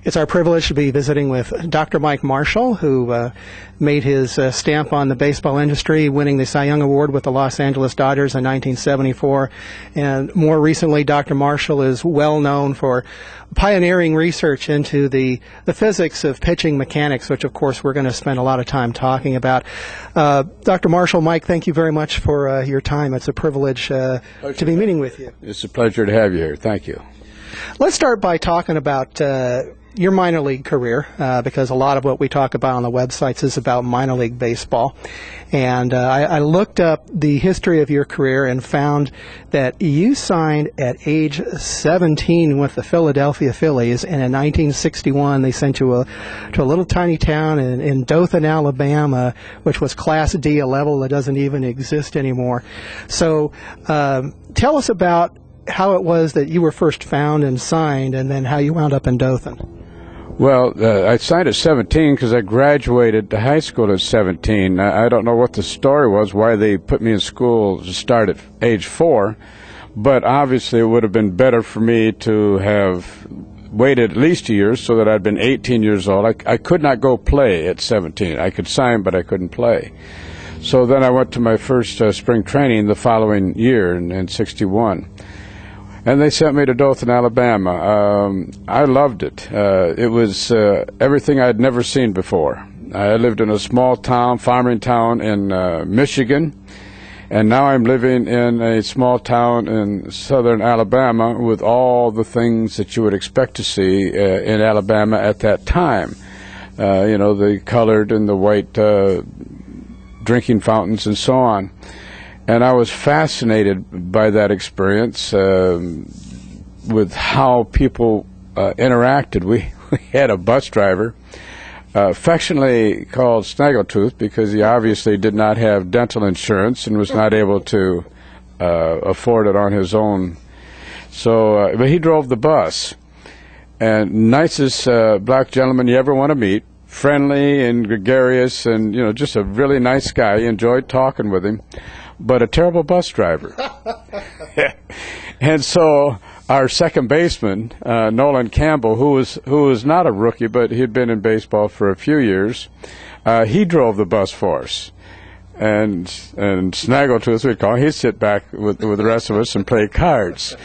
It's our privilege to be visiting with Dr. Mike Marshall, who made his stamp on the baseball industry, winning the Cy Young Award with the Los Angeles Dodgers in 1974. And more recently, Dr. Marshall is well known for pioneering research into the physics of pitching mechanics, which, of course, we're going to spend a lot of time talking about. Dr. Marshall, Mike, thank you very much for your time. It's a privilege to be meeting with you. It's a pleasure to have you here. Thank you. Let's start by talking about your minor league career, because a lot of what we talk about on the websites is about minor league baseball. And I looked up the history of your career and found that you signed at age 17 with the Philadelphia Phillies, and in 1961 they sent you to a little tiny town in Dothan, Alabama, which was Class D, a level that doesn't even exist anymore. So tell us about how it was that you were first found and signed, and then how you wound up in Dothan. Well, I signed at 17 because I graduated high school at 17. I don't know what the story was, why they put me in school to start at age 4, but obviously it would have been better for me to have waited at least a year so that I'd been 18 years old. I could not go play at 17. I could sign, but I couldn't play. So then I went to my first spring training the following year in 61. And they sent me to Dothan, Alabama. I loved it. It was everything I'd never seen before. I lived in a small town, farming town in Michigan, and now I'm living in a small town in southern Alabama with all the things that you would expect to see in Alabama at that time. The colored and the white drinking fountains and so on. And I was fascinated by that experience with how people interacted. We had a bus driver, affectionately called Snaggletooth, because he obviously did not have dental insurance and was not able to afford it on his own. So, but he drove the bus. And nicest black gentleman you ever want to meet, friendly and gregarious, and just a really nice guy. You enjoyed talking with him. But a terrible bus driver. And so our second baseman, Nolan Campbell, who was not a rookie, but he'd been in baseball for a few years, he drove the bus for us. And Snaggletooth, we'd call him, he'd sit back with the rest of us and play cards.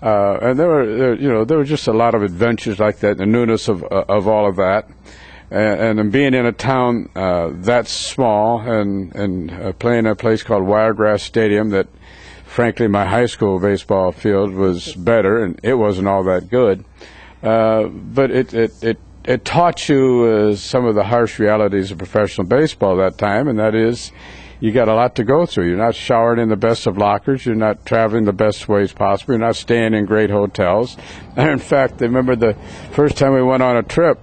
And there were just a lot of adventures like that, the newness of all of that. And being in a town that small and playing at a place called Wiregrass Stadium that, frankly, my high school baseball field was better, and it wasn't all that good. But it taught you some of the harsh realities of professional baseball that time, and that is you got a lot to go through. You're not showering in the best of lockers. You're not traveling the best ways possible. You're not staying in great hotels. And in fact, I remember the first time we went on a trip,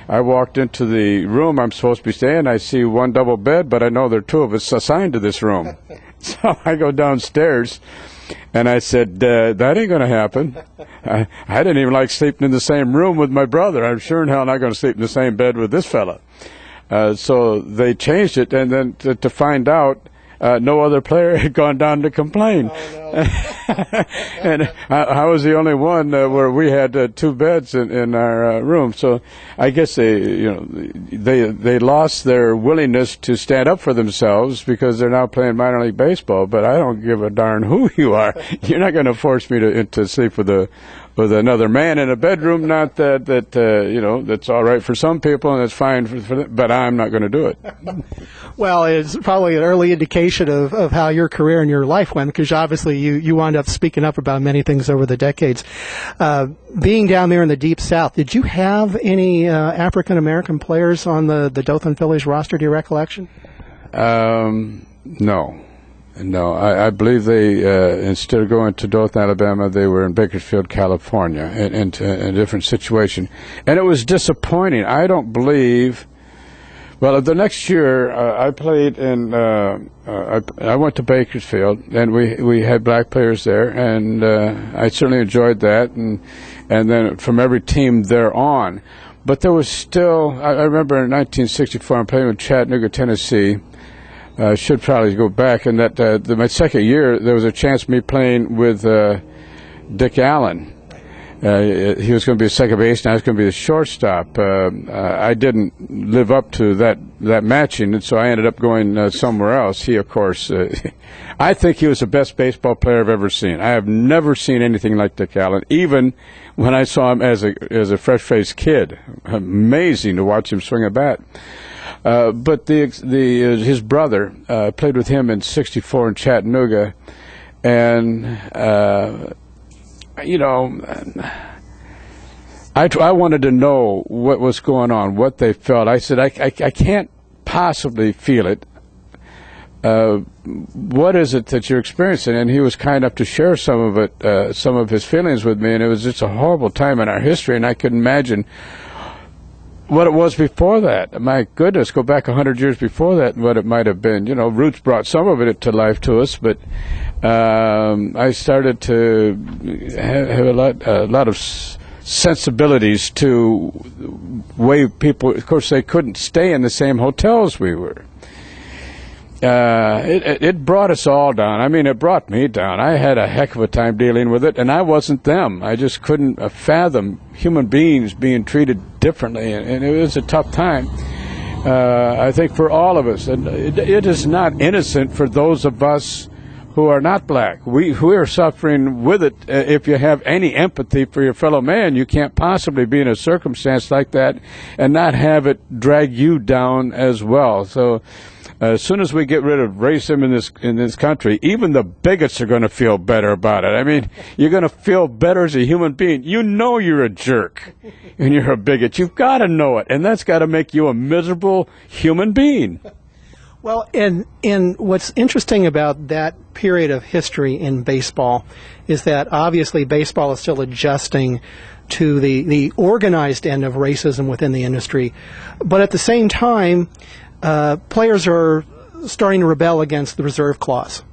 I walked into the room I'm supposed to be staying. I see one double bed, but I know there are two of us assigned to this room. So I go downstairs, and I said, that ain't going to happen. I didn't even like sleeping in the same room with my brother. I'm sure in hell not going to sleep in the same bed with this fella. So they changed it, and then to find out, no other player had gone down to complain. Oh, no. And I was the only one where we had two beds in our room. So I guess they lost their willingness to stand up for themselves because they're now playing minor league baseball. But I don't give a darn who you are. You're not going to force me to sleep with another man in a bedroom. Not that's all right for some people and it's fine for them, but I'm not going to do it. Well, it's probably an early indication of how your career and your life went, because obviously you wound up speaking up about many things over the decades. Being down there in the Deep South, did you have any African-American players on the Dothan Phillies roster, to your recollection? No. I believe they, instead of going to Dothan, Alabama, they were in Bakersfield, California, in a different situation. And it was disappointing. I don't believe... Well, the next year, I played in... I went to Bakersfield, and we had black players there, and I certainly enjoyed that, and then from every team there on. But there was still... I remember in 1964, I'm playing with Chattanooga, Tennessee. Should probably go back, and that my second year, there was a chance of me playing with Dick Allen. he was going to be a second base, and I was going to be the shortstop. I didn't live up to that matching, and so I ended up going somewhere else. He, of course, I think he was the best baseball player I've ever seen. I have never seen anything like Dick Allen, even when I saw him as a fresh-faced kid. Amazing to watch him swing a bat. But his brother played with him in '64 in Chattanooga, and I wanted to know what was going on, what they felt. I said, I can't possibly feel it. What is it that you're experiencing? And he was kind enough to share some of it, some of his feelings with me, and it was just a horrible time in our history, and I could imagine what it was before that. My goodness, go back 100 years before that and what it might have been. Roots brought some of it to life to us, but I started to have a lot of sensibilities to way people, of course, they couldn't stay in the same hotels we were. It brought us all down. I mean, it brought me down. I had a heck of a time dealing with it, and I wasn't them. I just couldn't fathom human beings being treated differently, and it was a tough time, I think, for all of us. And it is not innocent for those of us who are not black. We are suffering with it. If you have any empathy for your fellow man, you can't possibly be in a circumstance like that and not have it drag you down as well. So as soon as we get rid of racism in this country, even the bigots are going to feel better about it. I mean, you're going to feel better as a human being. You know you're a jerk and you're a bigot. You've got to know it, and that's got to make you a miserable human being. Well, and what's interesting about that period of history in baseball is that obviously baseball is still adjusting to the organized end of racism within the industry, but at the same time, players are starting to rebel against the reserve clause,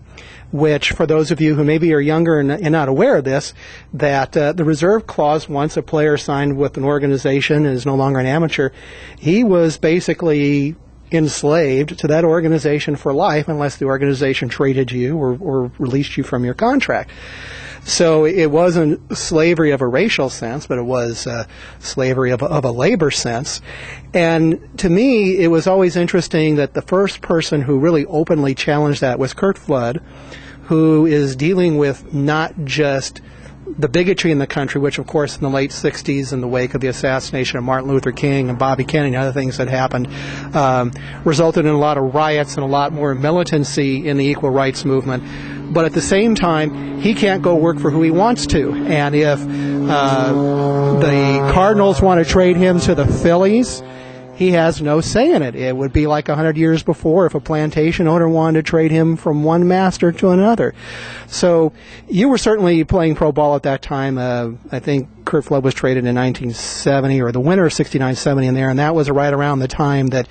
which, for those of you who maybe are younger and not aware of this, that the reserve clause, once a player signed with an organization and is no longer an amateur, he was basically enslaved to that organization for life unless the organization traded you or released you from your contract. So it wasn't slavery of a racial sense, but it was slavery of a labor sense. And to me, it was always interesting that the first person who really openly challenged that was Curt Flood, who is dealing with not just the bigotry in the country, which, of course, in the late 60s, in the wake of the assassination of Martin Luther King and Bobby Kennedy and other things that happened, resulted in a lot of riots and a lot more militancy in the equal rights movement. But at the same time, he can't go work for who he wants to. And if the Cardinals want to trade him to the Phillies, he has no say in it. It would be like 100 years before if a plantation owner wanted to trade him from one master to another. So you were certainly playing pro ball at that time. I think Curt Flood was traded in 1970, or the winter of 69-70 in there, and that was right around the time that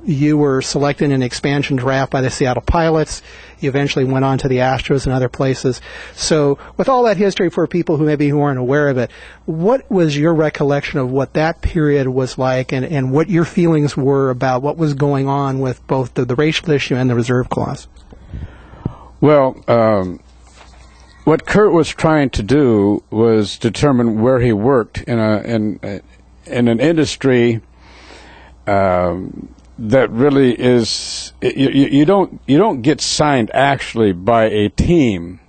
you were selected in an expansion draft by the Seattle Pilots. You eventually went on to the Astros and other places. So with all that history, for people who aren't aware of it, what was your recollection of what that period was like, and what your feelings were about what was going on with both the racial issue and the reserve clause? Well, what Curt was trying to do was determine where he worked in an industry that really is, you don't get signed actually by a team.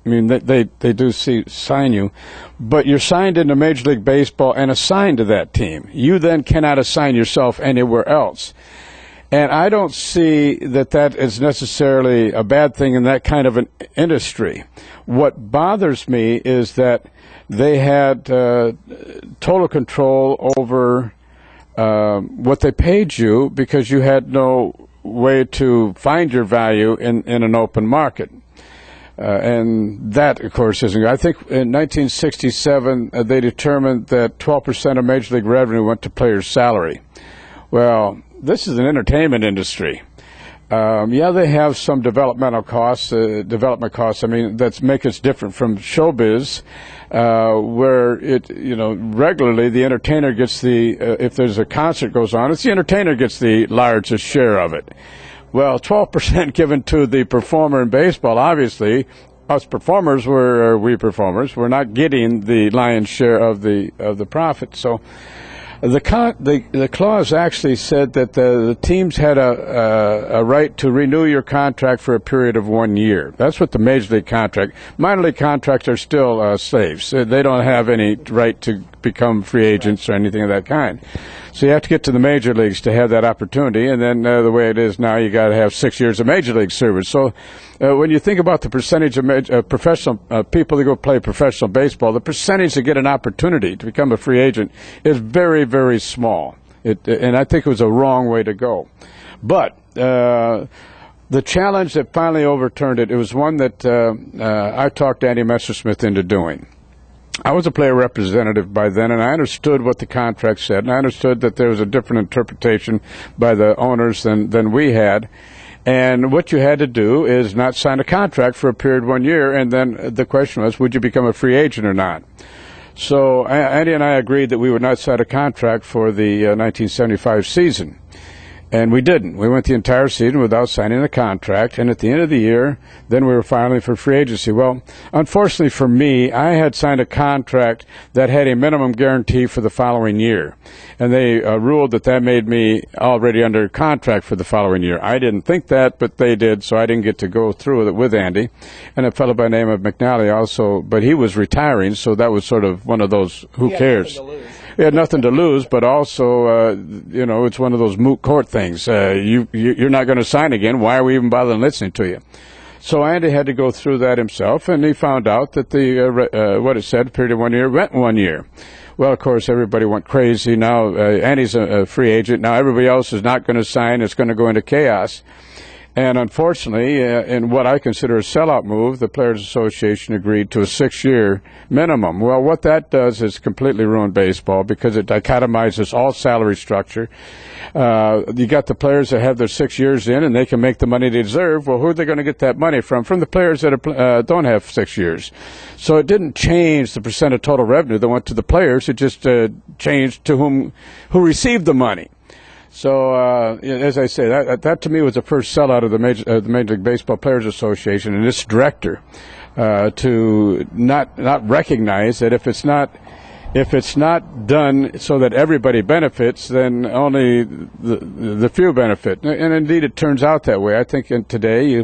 I mean, they do sign you, but you're signed into Major League Baseball and assigned to that team. You then cannot assign yourself anywhere else. And I don't see that is necessarily a bad thing in that kind of an industry. What bothers me is that they had total control over what they paid you, because you had no way to find your value in an open market. And that, of course, isn't good. I think in 1967, they determined that 12% of Major League revenue went to players' salary. Well, this is an entertainment industry. Yeah, they have some development costs. I mean, that make us different from showbiz, where regularly the entertainer gets if there's a concert goes on, it's the entertainer gets the largest share of it. Well, 12% given to the performer in baseball, obviously, us performers we performers were not getting the lion's share of the profit. So the clause actually said that the teams had a right to renew your contract for a period of 1 year. That's what the major league contract. Minor league contracts are still slaves. They don't have any right to become free agents or anything of that kind. So you have to get to the major leagues to have that opportunity, and then the way it is now, you got to have 6 years of major league service. So when you think about the percentage of professional people that go play professional baseball, the percentage to get an opportunity to become a free agent is very, very small. And I think it was a wrong way to go. But the challenge that finally overturned it was one that I talked Andy Messersmith into doing. I was a player representative by then, and I understood what the contract said, and I understood that there was a different interpretation by the owners than we had. And what you had to do is not sign a contract for a period of 1 year, and then the question was, would you become a free agent or not? So Andy and I agreed that we would not sign a contract for the 1975 season. And we didn't. We went the entire season without signing a contract, and at the end of the year, then we were filing for free agency. Well, unfortunately for me, I had signed a contract that had a minimum guarantee for the following year, and they ruled that made me already under contract for the following year. I didn't think that, but they did, so I didn't get to go through with it with Andy. And a fellow by the name of McNally also, but he was retiring, so that was sort of one of those, who cares? We had nothing to lose, but also, it's one of those moot court things. You're not going to sign again. Why are we even bothering listening to you? So Andy had to go through that himself, and he found out that what it said, period of 1 year, went 1 year. Well, of course, everybody went crazy. Now Andy's a free agent. Now everybody else is not going to sign. It's going to go into chaos. And unfortunately, in what I consider a sellout move, the Players Association agreed to a 6-year minimum. Well, what that does is completely ruin baseball because it dichotomizes all salary structure. You got the players that have their 6 years in and they can make the money they deserve. Well, who are they going to get that money from? From the players that don't have 6 years. So it didn't change the percent of total revenue that went to the players. It just changed to who received the money. So, as I say, that to me was the first sellout of the Major League Baseball Players Association and its director to not recognize that if it's not done so that everybody benefits, then only the few benefit. And indeed, it turns out that way. I think today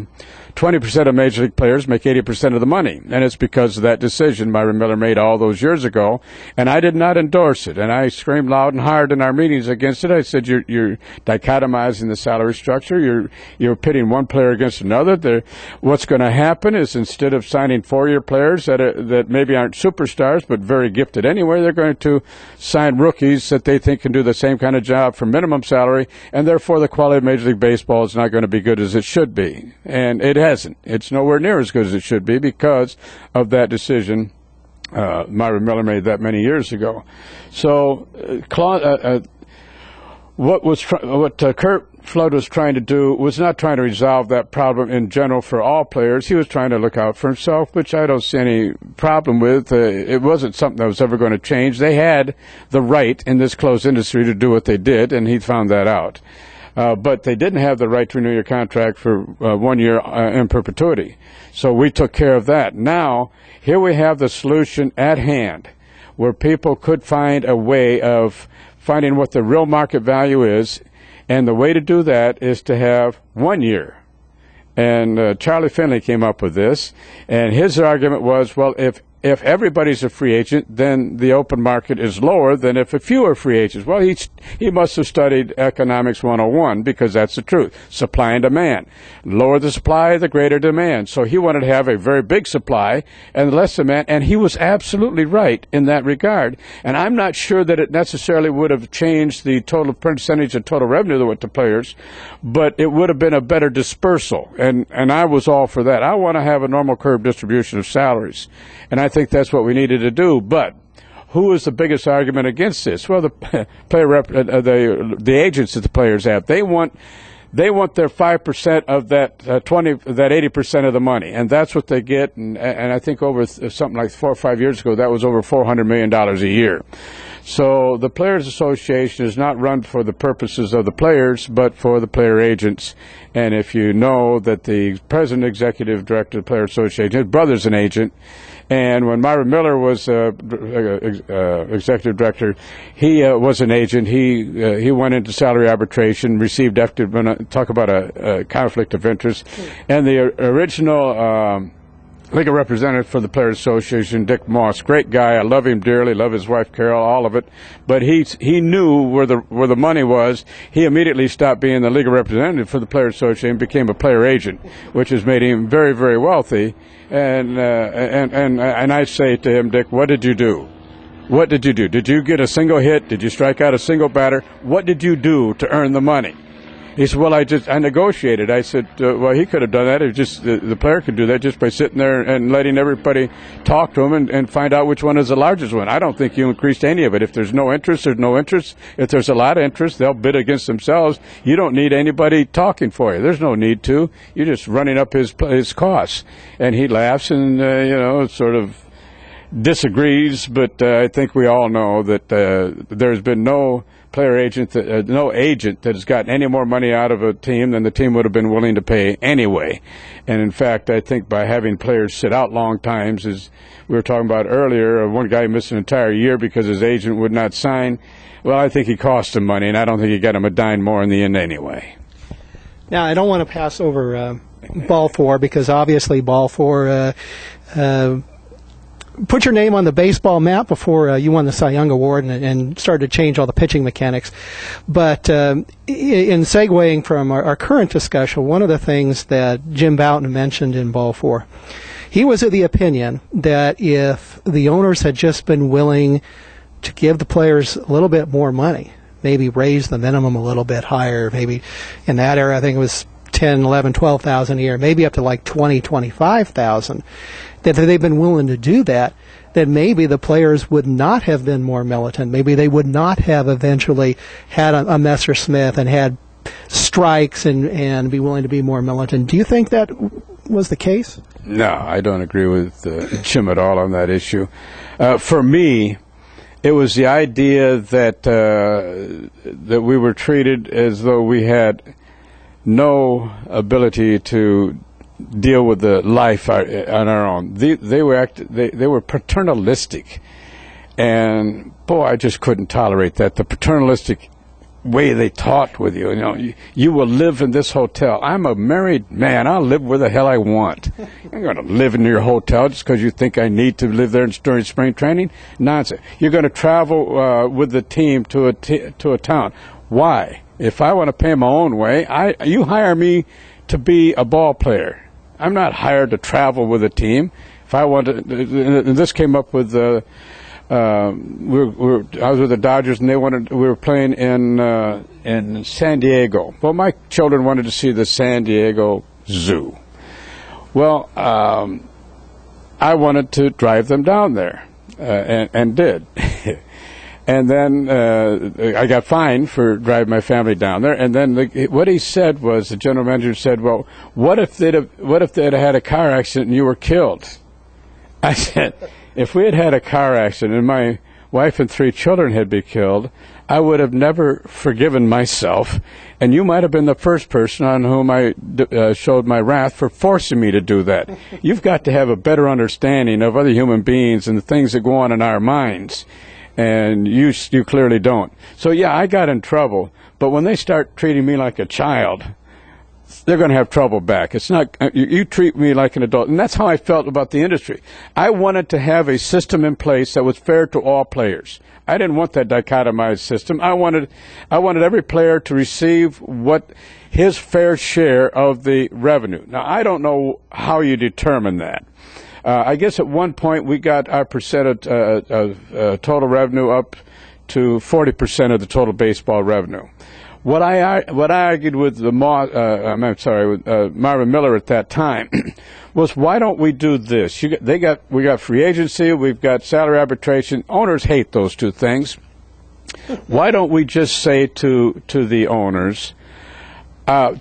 20% of Major League players make 80% of the money, and it's because of that decision Myron Miller made all those years ago, and I did not endorse it, and I screamed loud and hard in our meetings against it. I said, you're dichotomizing the salary structure, you're pitting one player against another. What's going to happen is instead of signing 4-year players that maybe aren't superstars but very gifted anyway, they're going to sign rookies that they think can do the same kind of job for minimum salary, and therefore the quality of Major League Baseball is not going to be good as it should be, and it hasn't. It's nowhere near as good as it should be because of that decision Myron Miller made that many years ago. So what Kurt Flood was trying to do was not trying to resolve that problem in general for all players. He was trying to look out for himself, which I don't see any problem with. It wasn't something that was ever going to change. They had the right in this closed industry to do what they did, and he found that out. But they didn't have the right to renew your contract for 1 year in perpetuity. So we took care of that. Now, here we have the solution at hand where people could find a way of finding what the real market value is, and the way to do that is to have 1 year. And Charlie Finley came up with this, and his argument was, well, if everybody's a free agent, then the open market is lower than if a few are free agents. Well, he must have studied Economics 101 because that's the truth. Supply and demand. Lower the supply, the greater demand. So he wanted to have a very big supply and less demand, and he was absolutely right in that regard. And I'm not sure that it necessarily would have changed the total percentage of total revenue that went to players, but it would have been a better dispersal, and I was all for that. I want to have a normal curve distribution of salaries, and I think that's what we needed to do. But who is the biggest argument against this? Well, the agents that the players have. They want their 5% of that 80% of the money, and that's what they get. And I think over something like 4 or 5 years ago, that was over $400 million a year. So the Players Association is not run for the purposes of the players, but for the player agents. And if you know that the president, executive director of the Players Association, his brother's an agent, and when Myra Miller was executive director, he was an agent. He went into salary arbitration, received talk about a conflict of interest, and the original legal representative for the Players Association, Dick Moss, great guy. I love him dearly. Love his wife Carol, all of it. But he knew where the money was. He immediately stopped being the legal representative for the Players Association and became a player agent, which has made him very, very wealthy. And I say to him, Dick, what did you do? What did you do? Did you get a single hit? Did you strike out a single batter? What did you do to earn the money? He said, well, I negotiated. I said, well, he could have done that. It just the player could do that just by sitting there and letting everybody talk to him and find out which one is the largest one. I don't think you increased any of it. If there's no interest, there's no interest. If there's a lot of interest, they'll bid against themselves. You don't need anybody talking for you. There's no need to. You're just running up his costs. And he laughs and, sort of disagrees, but I think we all know that there's been no player agent, no agent that has gotten any more money out of a team than the team would have been willing to pay anyway. And in fact, I think by having players sit out long times, as we were talking about earlier, one guy missed an entire year because his agent would not sign. Well, I think he cost him money, and I don't think he got him a dime more in the end anyway. Now, I don't want to pass over Ball 4 because obviously Ball 4 put your name on the baseball map before you won the Cy Young Award and started to change all the pitching mechanics. But in segueing from our current discussion, one of the things that Jim Bouton mentioned in Ball 4, he was of the opinion that if the owners had just been willing to give the players a little bit more money, maybe raise the minimum a little bit higher, maybe in that era I think it was 10, 11, 12,000 a year, maybe up to like 20, 25,000, that if they've been willing to do that, then maybe the players would not have been more militant. Maybe they would not have eventually had a Messersmith and had strikes and be willing to be more militant. Do you think that was the case? No, I don't agree with Jim at all on that issue. For me, it was the idea that that we were treated as though we had no ability to deal with the life on our own. They were paternalistic, and boy, I just couldn't tolerate that. The paternalistic way they talked with you. You will live in this hotel. I'm a married man. I'll live where the hell I want. I'm going to live in your hotel just because you think I need to live there during spring training? Nonsense. You're going to travel with the team to a town. Why? If I want to pay my own way, you hire me to be a ball player. I'm not hired to travel with a team. If I want to, and this came up with I was with the Dodgers, and we were playing in San Diego. Well, my children wanted to see the San Diego Zoo. Well, I wanted to drive them down there, and did. And then I got fined for driving my family down there. And then what he said was, the general manager said, "Well, what if they'd had a car accident and you were killed?" I said, "If we had had a car accident and my wife and 3 children had been killed, I would have never forgiven myself, and you might have been the first person on whom I showed my wrath for forcing me to do that." You've got to have a better understanding of other human beings and the things that go on in our minds. And you clearly don't. So, yeah, I got in trouble. But when they start treating me like a child, they're going to have trouble back. It's not you treat me like an adult. And that's how I felt about the industry. I wanted to have a system in place that was fair to all players. I didn't want that dichotomized system. I wanted every player to receive his fair share of the revenue. Now, I don't know how you determine that. I guess at one point we got our percent of total revenue up to 40% of the total baseball revenue. What I argued with with Myra Miller at that time was, why don't we do this? We got free agency, we've got salary arbitration. Owners hate those two things. Why don't we just say to the owners,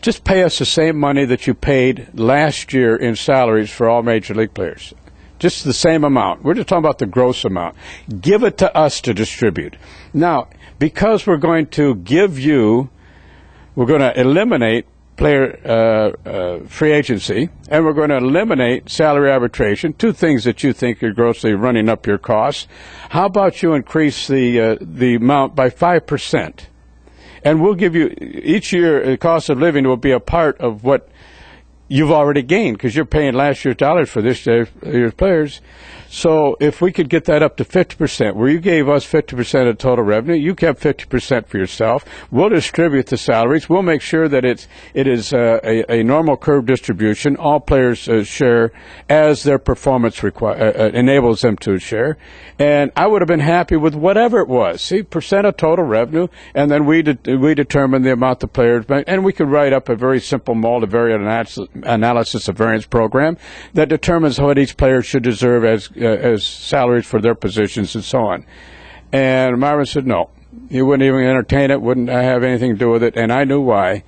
just pay us the same money that you paid last year in salaries for all major league players. just the same amount. We're just talking about the gross amount. Give it to us to distribute. Now, because we're going to eliminate player free agency, and we're going to eliminate salary arbitration, two things that you think are grossly running up your costs. How about you increase the amount by 5%? And we'll give you, each year, the cost of living will be a part of what you've already gained, because you're paying last year's dollars for this year's players. So if we could get that up to 50%, where you gave us 50% of total revenue, you kept 50% for yourself. We'll distribute the salaries. We'll make sure that it is a normal curve distribution. All players share as their performance enables them to share. And I would have been happy with whatever it was. See, percent of total revenue, and then we determine the amount the players make. And we could write up a very simple multivariate analysis of variance program that determines what each player should deserve as salaries for their positions and so on. And Marvin said no. He wouldn't even entertain it, wouldn't have anything to do with it, and I knew why.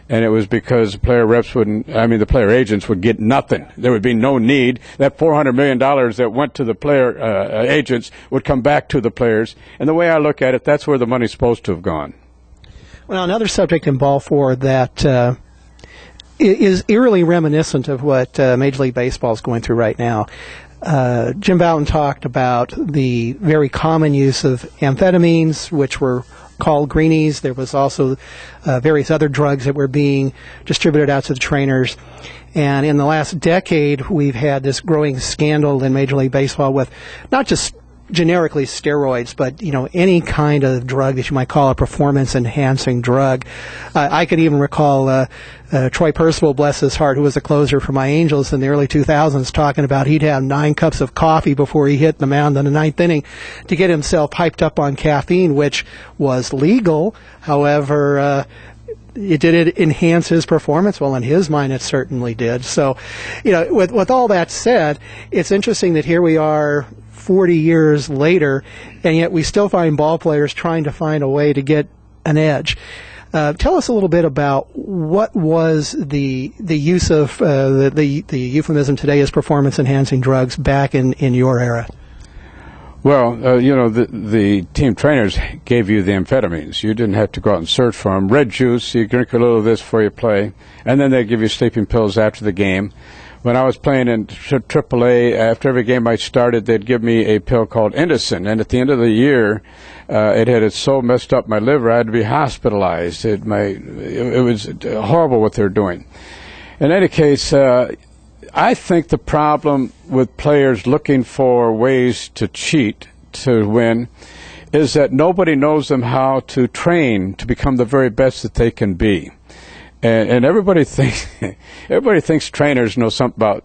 And it was because the player player agents would get nothing. There would be no need. That $400 million that went to the player agents would come back to the players. And the way I look at it, that's where the money's supposed to have gone. Well, another subject in Ball 4 that is eerily reminiscent of what Major League Baseball is going through right now. Jim Bouton talked about the very common use of amphetamines, which were called greenies. There was also various other drugs that were being distributed out to the trainers. And in the last decade, we've had this growing scandal in Major League Baseball with not just generically steroids, but any kind of drug that you might call a performance-enhancing drug. I could even recall Troy Percival, bless his heart, who was a closer for my Angels in the early 2000s, talking about he'd have 9 cups of coffee before he hit the mound in the 9th inning to get himself hyped up on caffeine, which was legal. However, did it enhance his performance? Well, in his mind, it certainly did. So, with all that said, it's interesting that here we are 40 years later, and yet we still find ball players trying to find a way to get an edge. Tell us a little bit about what was the use of the euphemism today as performance-enhancing drugs back in your era. Well, the team trainers gave you the amphetamines. You didn't have to go out and search for them. Red juice, you drink a little of this before you play, and then they give you sleeping pills after the game. When I was playing in AAA, after every game I started, they'd give me a pill called Indocin, and at the end of the year, it had so messed up my liver, I had to be hospitalized. It was horrible what they're doing. In any case, I think the problem with players looking for ways to cheat to win is that nobody knows them how to train to become the very best that they can be. And everybody thinks trainers know something about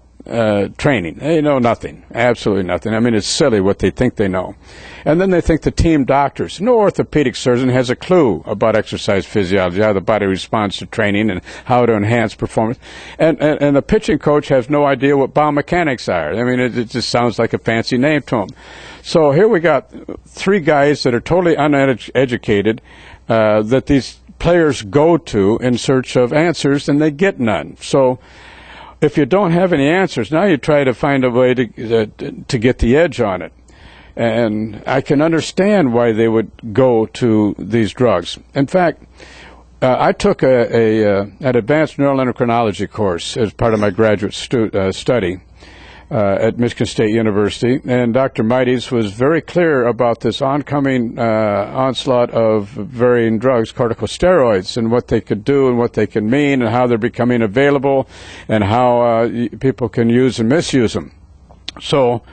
training. They know nothing, absolutely nothing. I mean, it's silly what they think they know. And then they think the team doctors, no orthopedic surgeon has a clue about exercise physiology, how the body responds to training and how to enhance performance. And the pitching coach has no idea what biomechanics are. I mean, it just sounds like a fancy name to them. So here we got 3 guys that are totally uneducated that these players go to in search of answers, and they get none. So if you don't have any answers, now you try to find a way to get the edge on it. And I can understand why they would go to these drugs. In fact, I took an advanced neuroendocrinology course as part of my graduate study at Michigan State University, and Dr. Mites was very clear about this oncoming onslaught of varying drugs, corticosteroids, and what they could do and what they can mean and how they're becoming available and how people can use and misuse them. So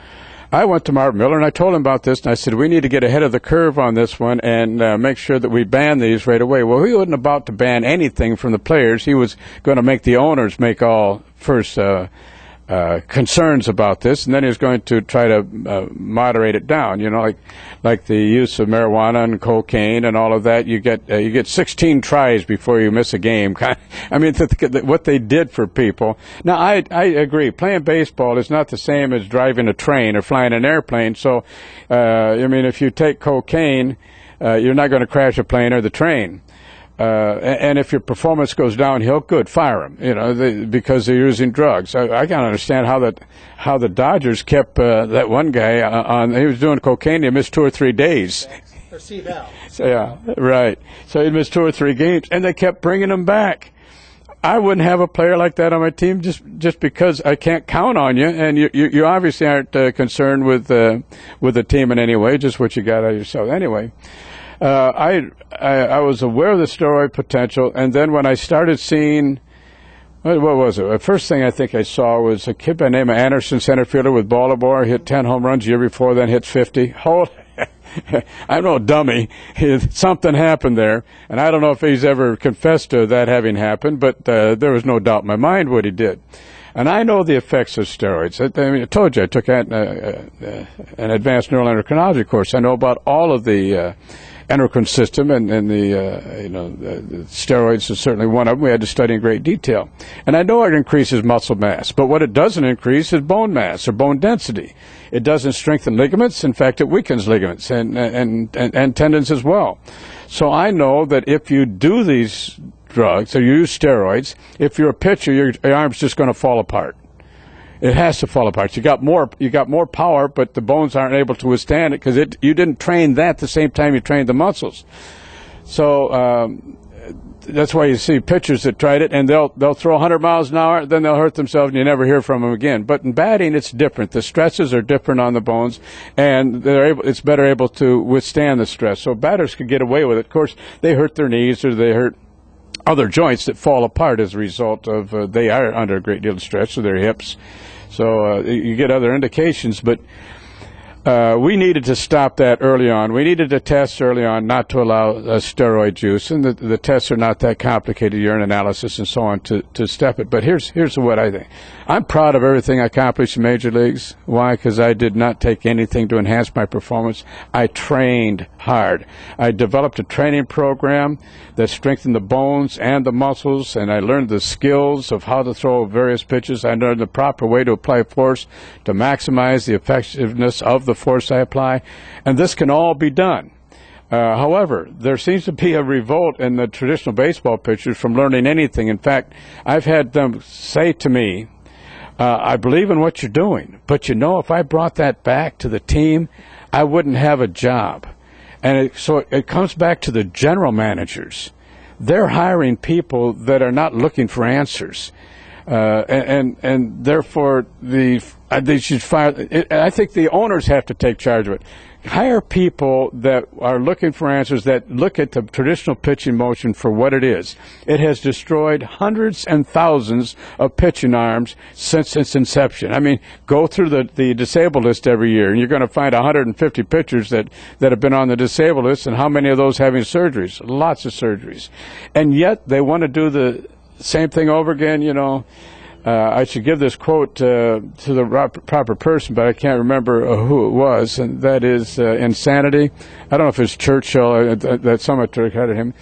I went to Marvin Miller and I told him about this, and I said, we need to get ahead of the curve on this one and make sure that we ban these right away. Well, he wasn't about to ban anything from the players. He was going to make the owners make all first concerns about this, and then he was going to try to moderate it down. Like the use of marijuana and cocaine and all of that. You get 16 tries before you miss a game. I mean, what they did for people. Now, I agree. Playing baseball is not the same as driving a train or flying an airplane. So, I mean, if you take cocaine, you're not going to crash a plane or the train. And if your performance goes downhill, good, fire him. Because they're using drugs. I can't understand how the Dodgers kept that one guy on. He was doing cocaine. He missed 2 or 3 days. Or C-Val. Yeah, right. So he missed 2 or 3 games, and they kept bringing him back. I wouldn't have a player like that on my team just because I can't count on you, and you obviously aren't concerned with the team in any way, just what you got out of yourself. Anyway, I was aware of the steroid potential, and then when I started seeing, what was it? The first thing I think I saw was a kid by the name of Anderson, center fielder with Baltimore, hit 10 home runs the year before, then hit 50. I'm no dummy. Something happened there, and I don't know if he's ever confessed to that having happened, but there was no doubt in my mind what he did. And I know the effects of steroids. I told you I took an advanced neural endocrinology course. I know about all of the endocrine system, and the steroids is certainly one of them. We had to study in great detail. And I know it increases muscle mass, but what it doesn't increase is bone mass or bone density. It doesn't strengthen ligaments. In fact, it weakens ligaments and tendons as well. So I know that if you do these drugs or you use steroids, if you're a pitcher, your arm's just going to fall apart. It has to fall apart. You got more power, but the bones aren't able to withstand it because you didn't train that the same time you trained the muscles. So that's why you see pitchers that tried it, and they'll throw 100 miles an hour, then they'll hurt themselves, and you never hear from them again. But in batting, it's different. The stresses are different on the bones, and it's better able to withstand the stress. So batters can get away with it. Of course, they hurt their knees or they hurt other joints that fall apart as a result of they are under a great deal of stress, or their hips. So you get other indications, but we needed to stop that early on. We needed to test early on not to allow steroid use, and the tests are not that complicated, urine analysis and so on, to step it. But here's what I think. I'm proud of everything I accomplished in major leagues. Why? Because I did not take anything to enhance my performance. I trained hard. I developed a training program that strengthened the bones and the muscles, and I learned the skills of how to throw various pitches. I learned the proper way to apply force to maximize the effectiveness of the force I apply, and this can all be done. However, there seems to be a revolt in the traditional baseball pitchers from learning anything. In fact, I've had them say to me, I believe in what you're doing, but if I brought that back to the team, I wouldn't have a job. And so it comes back to the general managers. They're hiring people that are not looking for answers. And therefore they should fire. I think the owners have to take charge of it. Hire people that are looking for answers, that look at the traditional pitching motion for what it is. It has destroyed hundreds and thousands of pitching arms since its inception. I mean, go through the disabled list every year, and you're going to find 150 pitchers that have been on the disabled list, and how many of those having surgeries? Lots of surgeries. And yet they want to do the same thing over again. I should give this quote to the proper person, but I can't remember who it was, and that is insanity. I don't know if it's Churchill that someone credit him.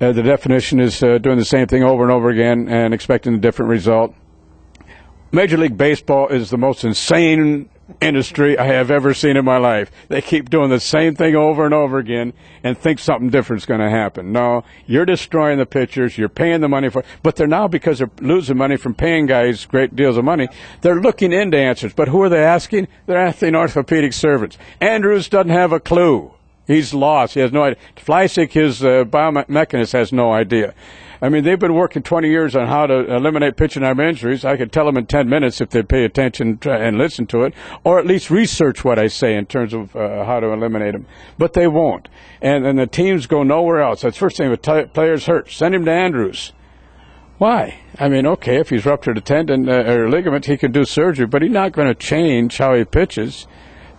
The definition is doing the same thing over and over again and expecting a different result. Major League Baseball is the most insane industry I have ever seen in my life. They keep doing the same thing over and over again and think something different is going to happen. No, you're destroying the pitchers. You're paying the money for it. But they're now, because they're losing money from paying guys great deals of money, they're looking into answers. But who are they asking? They're asking orthopedic surgeons. Andrews doesn't have a clue. He's lost. He has no idea. Fleisig, his biomechanist, has no idea. I mean, they've been working 20 years on how to eliminate pitching arm injuries. I could tell them in 10 minutes if they'd pay attention and listen to it, or at least research what I say in terms of how to eliminate them. But they won't. And the teams go nowhere else. That's the first thing. If players hurt, send him to Andrews. Why? I mean, okay, if he's ruptured a tendon or ligament, he can do surgery, but he's not going to change how he pitches.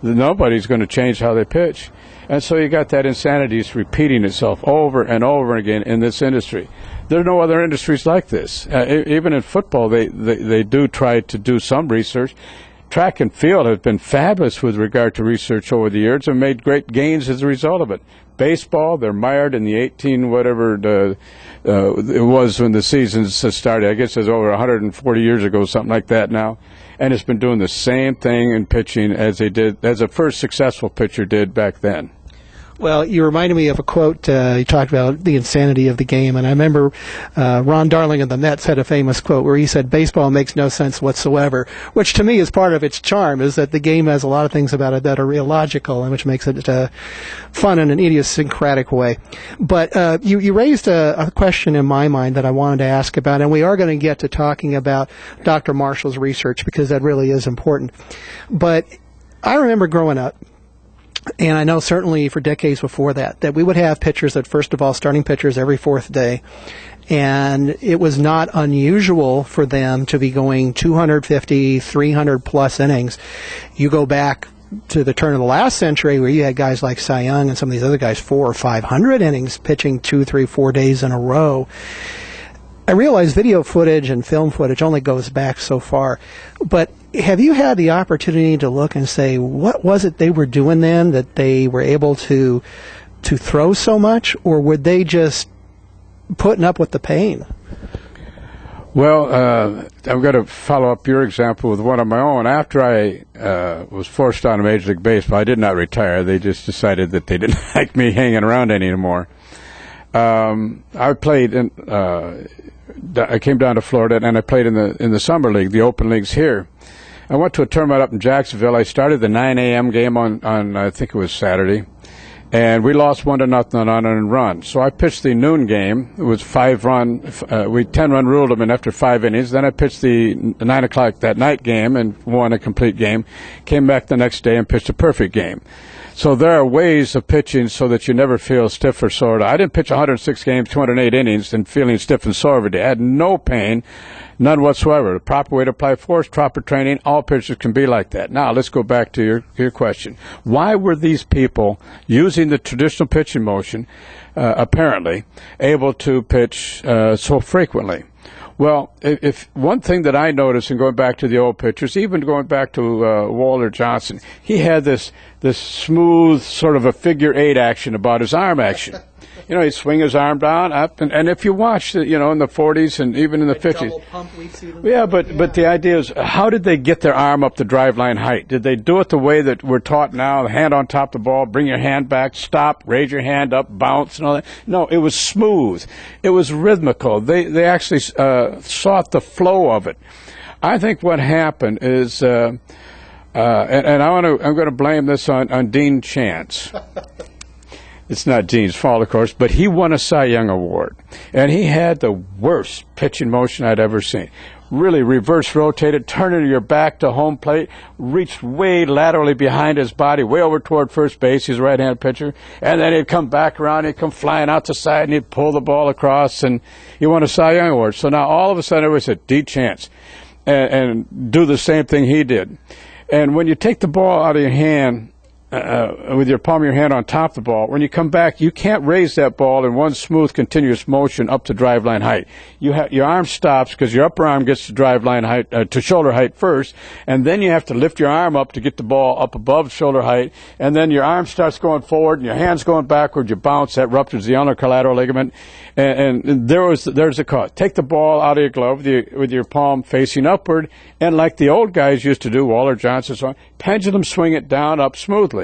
Nobody's going to change how they pitch. And so you got that insanity is repeating itself over and over again in this industry. There are no other industries like this. Even in football, they do try to do some research. Track and field have been fabulous with regard to research over the years and made great gains as a result of it. Baseball, they're mired in the 18 whatever it was when the seasons started. I guess it's over 140 years ago, something like that now. And it's been doing the same thing in pitching as a first successful pitcher did back then. Well, you reminded me of a quote. You talked about the insanity of the game, and I remember Ron Darling of the Mets had a famous quote where he said, "Baseball makes no sense whatsoever," which to me is part of its charm, is that the game has a lot of things about it that are illogical, and which makes it fun in an idiosyncratic way. But you raised a question in my mind that I wanted to ask about, and we are going to get to talking about Dr. Marshall's research because that really is important. But I remember growing up, and I know certainly for decades before that we would have pitchers that, first of all, starting pitchers every fourth day. And it was not unusual for them to be going 250, 300 plus innings. You go back to the turn of the last century where you had guys like Cy Young and some of these other guys 400 or 500 innings pitching 2, 3, 4 days in a row. I realize video footage and film footage only goes back so far, but have you had the opportunity to look and say, what was it they were doing then that they were able to throw so much, or were they just putting up with the pain? Well, I'm going to follow up your example with one of my own. After I was forced on Major League Baseball, I did not retire. They just decided that they didn't like me hanging around anymore. I played in. I came down to Florida and I played in the summer league, the open leagues here. I went to a tournament up in Jacksonville. I started the 9 a.m. game on I think it was Saturday, and we lost 1-0 on an run. So I pitched the noon game. It was 5-run. We 10-run ruled them in after 5 innings. Then I pitched the 9 o'clock that night game and won a complete game. Came back the next day and pitched a perfect game. So there are ways of pitching so that you never feel stiff or sore. I didn't pitch 106 games, 208 innings, and feeling stiff and sore every day. I had no pain, none whatsoever. The proper way to apply force, proper training, all pitchers can be like that. Now, let's go back to your question. Why were these people using the traditional pitching motion, apparently, able to pitch so frequently? Well, if one thing that I noticed in going back to the old pitchers, even going back to Walter Johnson, he had this smooth sort of a figure eight action about his arm action. You know, he'd swing his arm down, up, and if you watch, in the 40s and even in the 50s. Double pump, we see them. Yeah, but the idea is, how did they get their arm up the drive line height? Did they do it the way that we're taught now, the hand on top of the ball, bring your hand back, stop, raise your hand up, bounce, and all that? No, it was smooth. It was rhythmical. They actually sought the flow of it. I think what happened is, and I'm going to blame this on Dean Chance. It's not Dean's fault, of course, but he won a Cy Young Award. And he had the worst pitching motion I'd ever seen. Really reverse rotated, turning your back to home plate, reached way laterally behind his body, way over toward first base. He's a right-handed pitcher. And then he'd come back around, he'd come flying out the side, and he'd pull the ball across, and he won a Cy Young Award. So now all of a sudden everybody said, D Chance, and do the same thing he did. And when you take the ball out of your hand, with your palm of your hand on top of the ball, when you come back, you can't raise that ball in one smooth, continuous motion up to drive line height. Your arm stops because your upper arm gets to drive line height, to shoulder height first, and then you have to lift your arm up to get the ball up above shoulder height, and then your arm starts going forward, and your hand's going backward, you bounce, that ruptures the ulnar collateral ligament, and there's a cause. Take the ball out of your glove with your palm facing upward, and like the old guys used to do, Walter Johnson, so on, pendulum swing it down, up smoothly.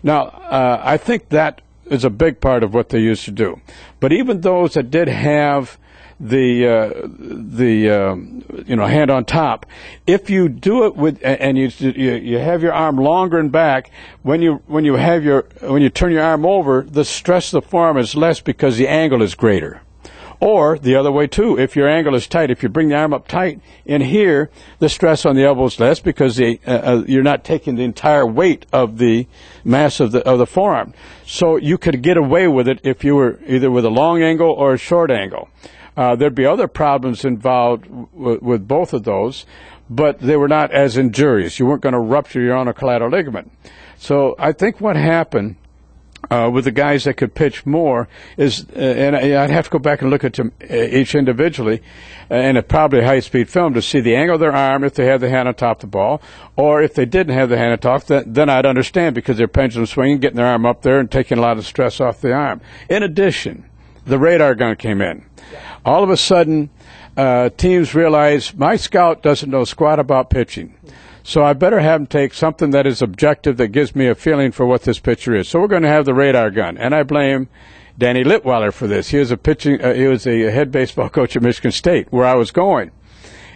Now, I think that is a big part of what they used to do. But even those that did have the hand on top, if you do it with and you have your arm longer and back, when you turn your arm over, the stress of the forearm is less because the angle is greater. Or the other way too, if your angle is tight, if you bring the arm up tight in here, the stress on the elbow is less because you're not taking the entire weight of the mass of the forearm. So you could get away with it if you were either with a long angle or a short angle. There'd be other problems involved with both of those, but they were not as injurious. You weren't going to rupture your ulnar collateral ligament. So I think what happened with the guys that could pitch more is, and I'd have to go back and look at them each individually, and a probably high-speed film to see the angle of their arm if they had the hand on top of the ball, or if they didn't have the hand on top, then I'd understand because they're pendulum swinging, getting their arm up there and taking a lot of stress off the arm. In addition, the radar gun came in. All of a sudden, teams realized my scout doesn't know squat about pitching. So I better have him take something that is objective, that gives me a feeling for what this pitcher is. So we're going to have the radar gun, and I blame Danny Litweiler for this. He was a head baseball coach at Michigan State, where I was going.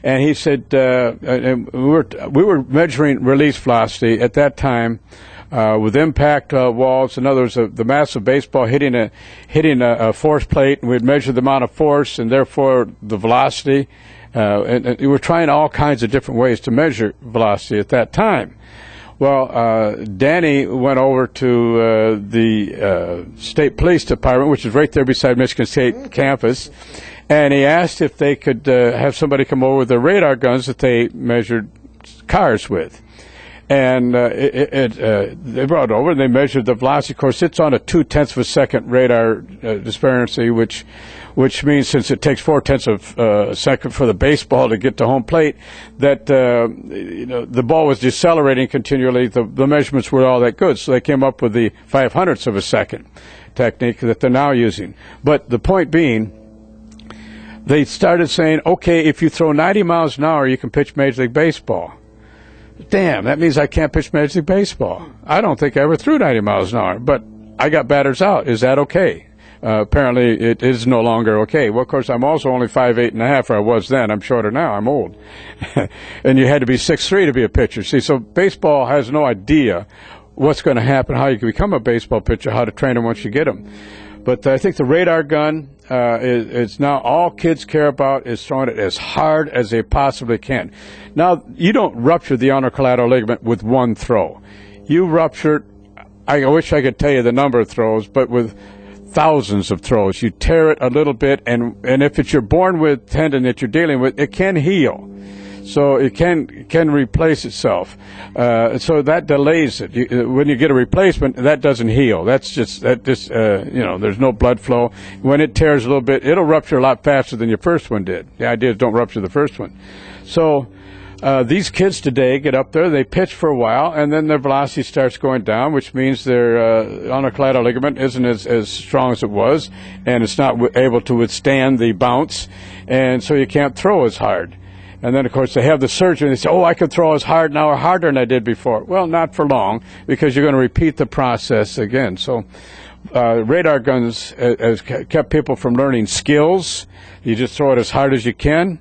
And he said, and we were measuring release velocity at that time with impact walls. In other words, the mass of baseball hitting a force plate, and we'd measure the amount of force and therefore the velocity. And we were trying all kinds of different ways to measure velocity at that time. Well, Danny went over to the State Police Department, which is right there beside Michigan State campus, and he asked if they could have somebody come over with their radar guns that they measured cars with. And they brought it over, and they measured the velocity. Of course, it's on a 0.2 of a second radar disparity, which means since it takes 0.4 of a second for the baseball to get to home plate, that the ball was decelerating continually. The measurements were all that good, so they came up with the 0.05 of a second technique that they're now using. But the point being, they started saying, okay, if you throw 90 miles an hour, you can pitch Major League Baseball. Damn, that means I can't pitch Major League Baseball. I don't think I ever threw 90 miles an hour, but I got batters out. Is that okay? Apparently, it is no longer okay. Well, of course, I'm also only 5'8.5", or I was then. I'm shorter now. I'm old. And you had to be 6'3" to be a pitcher. See, so baseball has no idea what's going to happen, how you can become a baseball pitcher, how to train them once you get them. But I think the radar gun is now all kids care about is throwing it as hard as they possibly can. Now, you don't rupture the ulnar collateral ligament with one throw. You rupture it, I wish I could tell you the number of throws, but with thousands of throws. You tear it a little bit, and if it's your born with tendon that you're dealing with, it can heal. So it can replace itself. So that delays it. When you get a replacement, that doesn't heal. There's no blood flow. When it tears a little bit, it'll rupture a lot faster than your first one did. The idea is don't rupture the first one. So these kids today get up there, they pitch for a while, and then their velocity starts going down, which means their ulnar collateral ligament isn't as strong as it was, and it's not able to withstand the bounce, and so you can't throw as hard. And then, of course, they have the surgery, and they say, oh, I can throw as hard now or harder than I did before. Well, not for long, because you're going to repeat the process again. So radar guns has kept people from learning skills. You just throw it as hard as you can,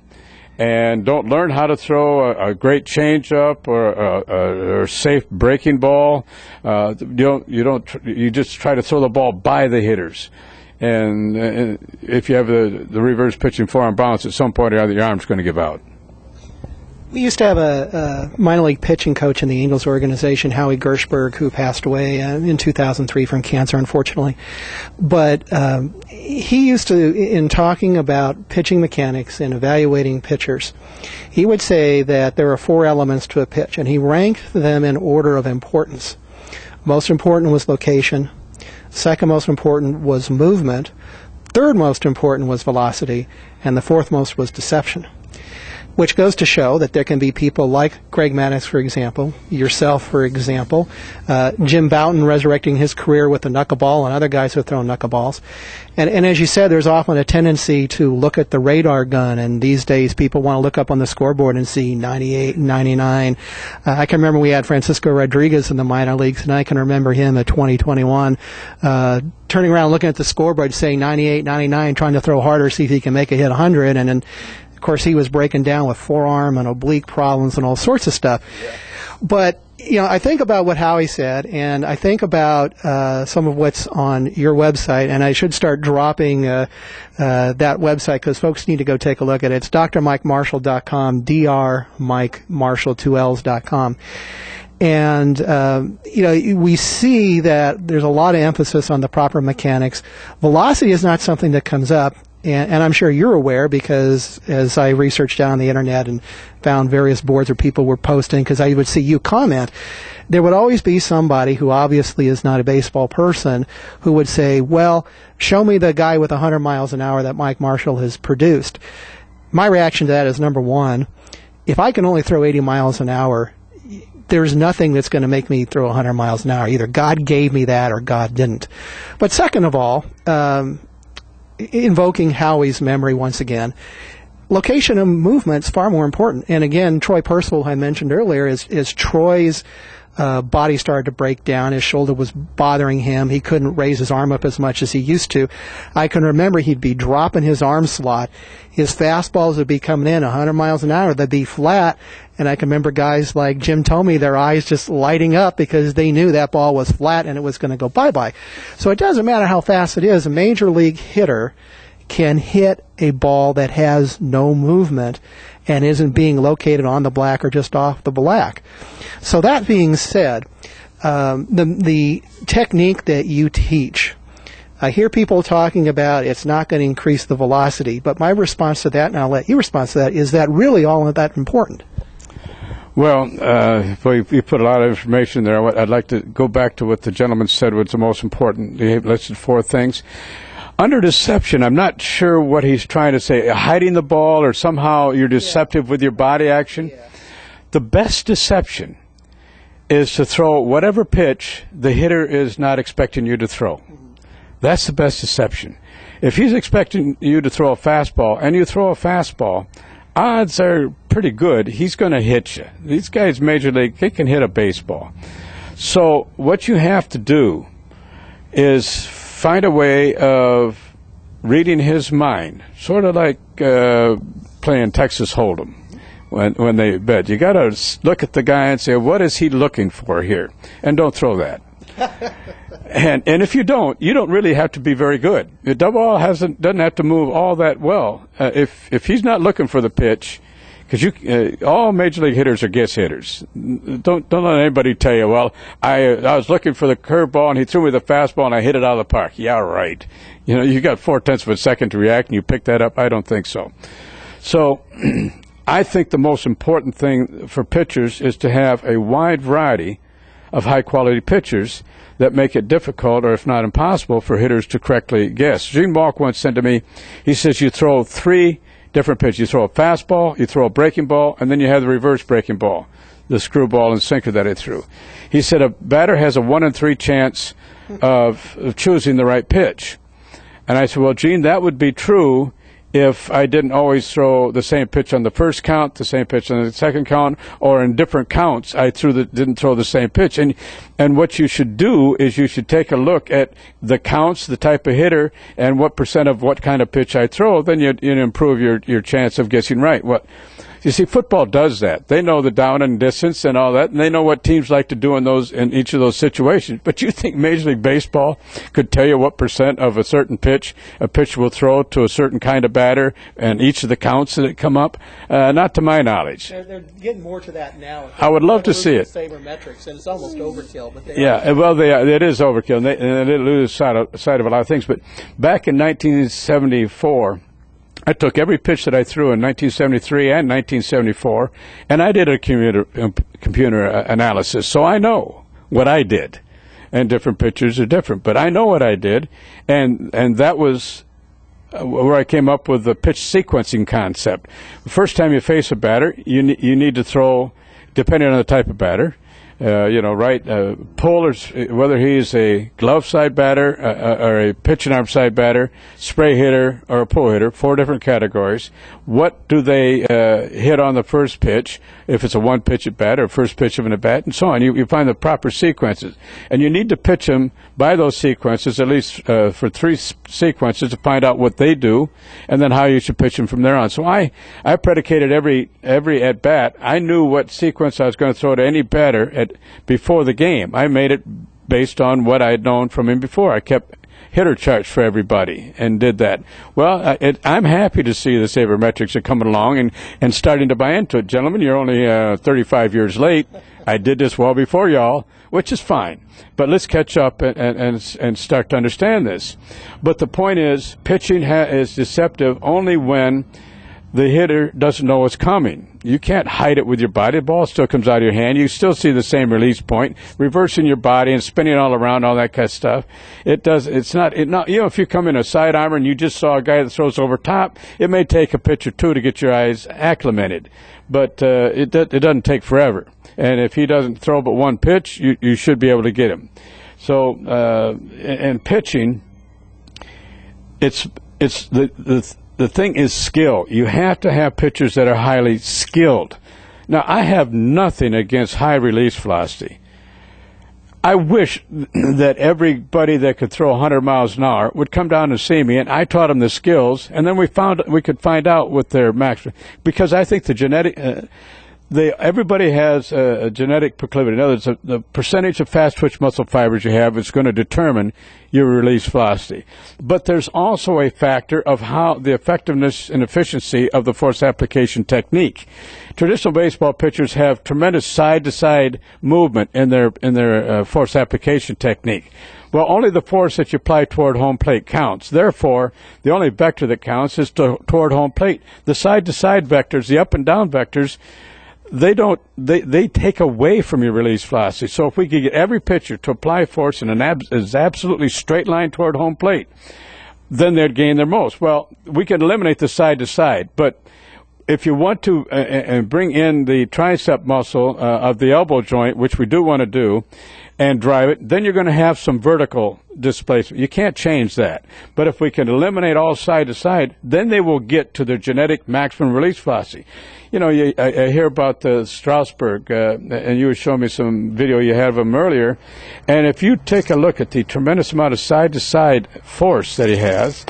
and don't learn how to throw a great changeup or a safe breaking ball. You just try to throw the ball by the hitters. And if you have the reverse pitching forearm bounce, at some point or other, your arm's going to give out. We used to have a minor league pitching coach in the Angels organization, Howie Gershberg, who passed away in 2003 from cancer, unfortunately. But he used to, in talking about pitching mechanics and evaluating pitchers, he would say that there are 4 elements to a pitch, and he ranked them in order of importance. Most important was location. Second most important was movement. Third most important was velocity. And the fourth most was deception. Which goes to show that there can be people like Greg Maddux, for example, yourself, for example, Jim Bouton resurrecting his career with the knuckleball, and other guys who have thrown knuckleballs. And as you said, there's often a tendency to look at the radar gun, and these days people want to look up on the scoreboard and see 98 and 99. I can remember we had Francisco Rodriguez in the minor leagues, and I can remember him at 2021 turning around looking at the scoreboard saying 98, 99, trying to throw harder, see if he can make a hit 100, and then of course, he was breaking down with forearm and oblique problems and all sorts of stuff. Yeah. But, I think about what Howie said, and I think about some of what's on your website, and I should start dropping that website because folks need to go take a look at it. It's drmikemarshall.com, drmikemarshall2ls.com. And, we see that there's a lot of emphasis on the proper mechanics. Velocity is not something that comes up. And I'm sure you're aware because as I researched down on the internet and found various boards where people were posting, because I would see you comment, there would always be somebody who obviously is not a baseball person who would say, well, show me the guy with 100 miles an hour that Mike Marshall has produced. My reaction to that is, number one, if I can only throw 80 miles an hour, there's nothing that's going to make me throw 100 miles an hour. Either God gave me that or God didn't. But second of all, invoking Howie's memory once again, location of movement is far more important. And again, Troy Percival, I mentioned earlier, is Troy's body started to break down. His shoulder was bothering him. He couldn't raise his arm up as much as he used to. I can remember he'd be dropping his arm slot. His fastballs would be coming in 100 miles an hour. They'd be flat. And I can remember guys like Jim Thome, their eyes just lighting up because they knew that ball was flat and it was going to go bye-bye. So it doesn't matter how fast it is. A major league hitter can hit a ball that has no movement and isn't being located on the black or just off the black. So that being said, the technique that you teach, I hear people talking about it's not going to increase the velocity, but my response to that, and I'll let you respond to that, is that really all of that important? Well, you put a lot of information there. I'd like to go back to what the gentleman said was the most important. He listed 4 things. Under deception, I'm not sure what he's trying to say. Hiding the ball or somehow you're deceptive with your body action. Yeah. The best deception is to throw whatever pitch the hitter is not expecting you to throw. Mm-hmm. That's the best deception. If he's expecting you to throw a fastball and you throw a fastball, odds are pretty good he's going to hit you. These guys, Major League, they can hit a baseball. So what you have to do is find a way of reading his mind, sort of like playing Texas Hold'em when they bet. You got to look at the guy and say, what is he looking for here? And don't throw that. and if you don't really have to be very good. The double ball doesn't have to move all that well. If he's not looking for the pitch, because all major league hitters are guess hitters. Don't let anybody tell you, well, I was looking for the curveball and he threw me the fastball and I hit it out of the park. Yeah, right. You got 0.4 of a second to react and you pick that up. I don't think so. So I think the most important thing for pitchers is to have a wide variety of high-quality pitchers that make it difficult, or if not impossible, for hitters to correctly guess. Gene Walk once said to me, he says, you throw 3 different pitches. You throw a fastball, you throw a breaking ball, and then you have the reverse breaking ball, the screwball and sinker that it threw. He said a batter has a 1 in 3 chance of choosing the right pitch. And I said, well, Gene, that would be true if I didn't always throw the same pitch on the first count, the same pitch on the second count, or in different counts I didn't throw the same pitch. And what you should do is you should take a look at the counts, the type of hitter, and what % of what kind of pitch I throw. Then you improve your chance of guessing right. You see, football does that. They know the down and distance and all that, and they know what teams like to do in each of those situations. But you think Major League Baseball could tell you what % of a certain pitch a pitcher will throw to a certain kind of batter and each of the counts that come up? Not to my knowledge. They're getting more to that now. I would love to see it. Sabermetrics, and it's almost overkill. But it is overkill, and they lose sight of a lot of things. But back in 1974, I took every pitch that I threw in 1973 and 1974, and I did a computer analysis, so I know what I did. And different pitchers are different, but I know what I did, and that was where I came up with the pitch sequencing concept. The first time you face a batter, you need to throw, depending on the type of batter, pull, or whether he's a glove side batter or a pitch and arm side batter, spray hitter or a pull hitter, 4 different categories. What do they hit on the first pitch, if it's a 1 pitch at bat or first pitch of an at bat, and so on. You find the proper sequences. And you need to pitch them by those sequences, at least for 3 sequences, to find out what they do and then how you should pitch them from there on. So I predicated every at bat. I knew what sequence I was going to throw to any batter before the game. I made it based on what I had known from him before. I kept hitter charts for everybody and did that. Well, I'm happy to see the sabermetrics are coming along and starting to buy into it. Gentlemen, you're only 35 years late. I did this well before y'all, which is fine. But let's catch up and start to understand this. But the point is, pitching is deceptive only when the hitter doesn't know what's coming. You can't hide it with your body. The ball still comes out of your hand. You still see the same release point, reversing your body and spinning all around, all that kind of stuff. It's not, if you come in a side armor and you just saw a guy that throws over top, it may take a pitch or 2 to get your eyes acclimated. But it doesn't take forever. And if he doesn't throw but 1 pitch, you should be able to get him. So, in pitching, it's the the thing is skill. You have to have pitchers that are highly skilled. Now, I have nothing against high release velocity. I wish that everybody that could throw 100 miles an hour would come down and see me, and I taught them the skills, and then we could find out what their max. Because I think the genetic, everybody has a genetic proclivity. In other words, the percentage of fast twitch muscle fibers you have is going to determine your release velocity. But there's also a factor of how the effectiveness and efficiency of the force application technique. Traditional baseball pitchers have tremendous side-to-side movement in their force application technique. Well, only the force that you apply toward home plate counts. Therefore, the only vector that counts is toward home plate. The side-to-side vectors, the up and down vectors, they take away from your release velocity. So if we could get every pitcher to apply force in an absolutely straight line toward home plate, then they'd gain their most. Well, we can eliminate the side-to-side, but if you want to bring in the tricep muscle of the elbow joint, which we do want to do, and drive it, then you're going to have some vertical displacement. You can't change that. But if we can eliminate all side-to-side, then they will get to their genetic maximum release velocity. You know, I hear about Strasburg, and you were showing me some video you had of him earlier. And if you take a look at the tremendous amount of side-to-side force that he has,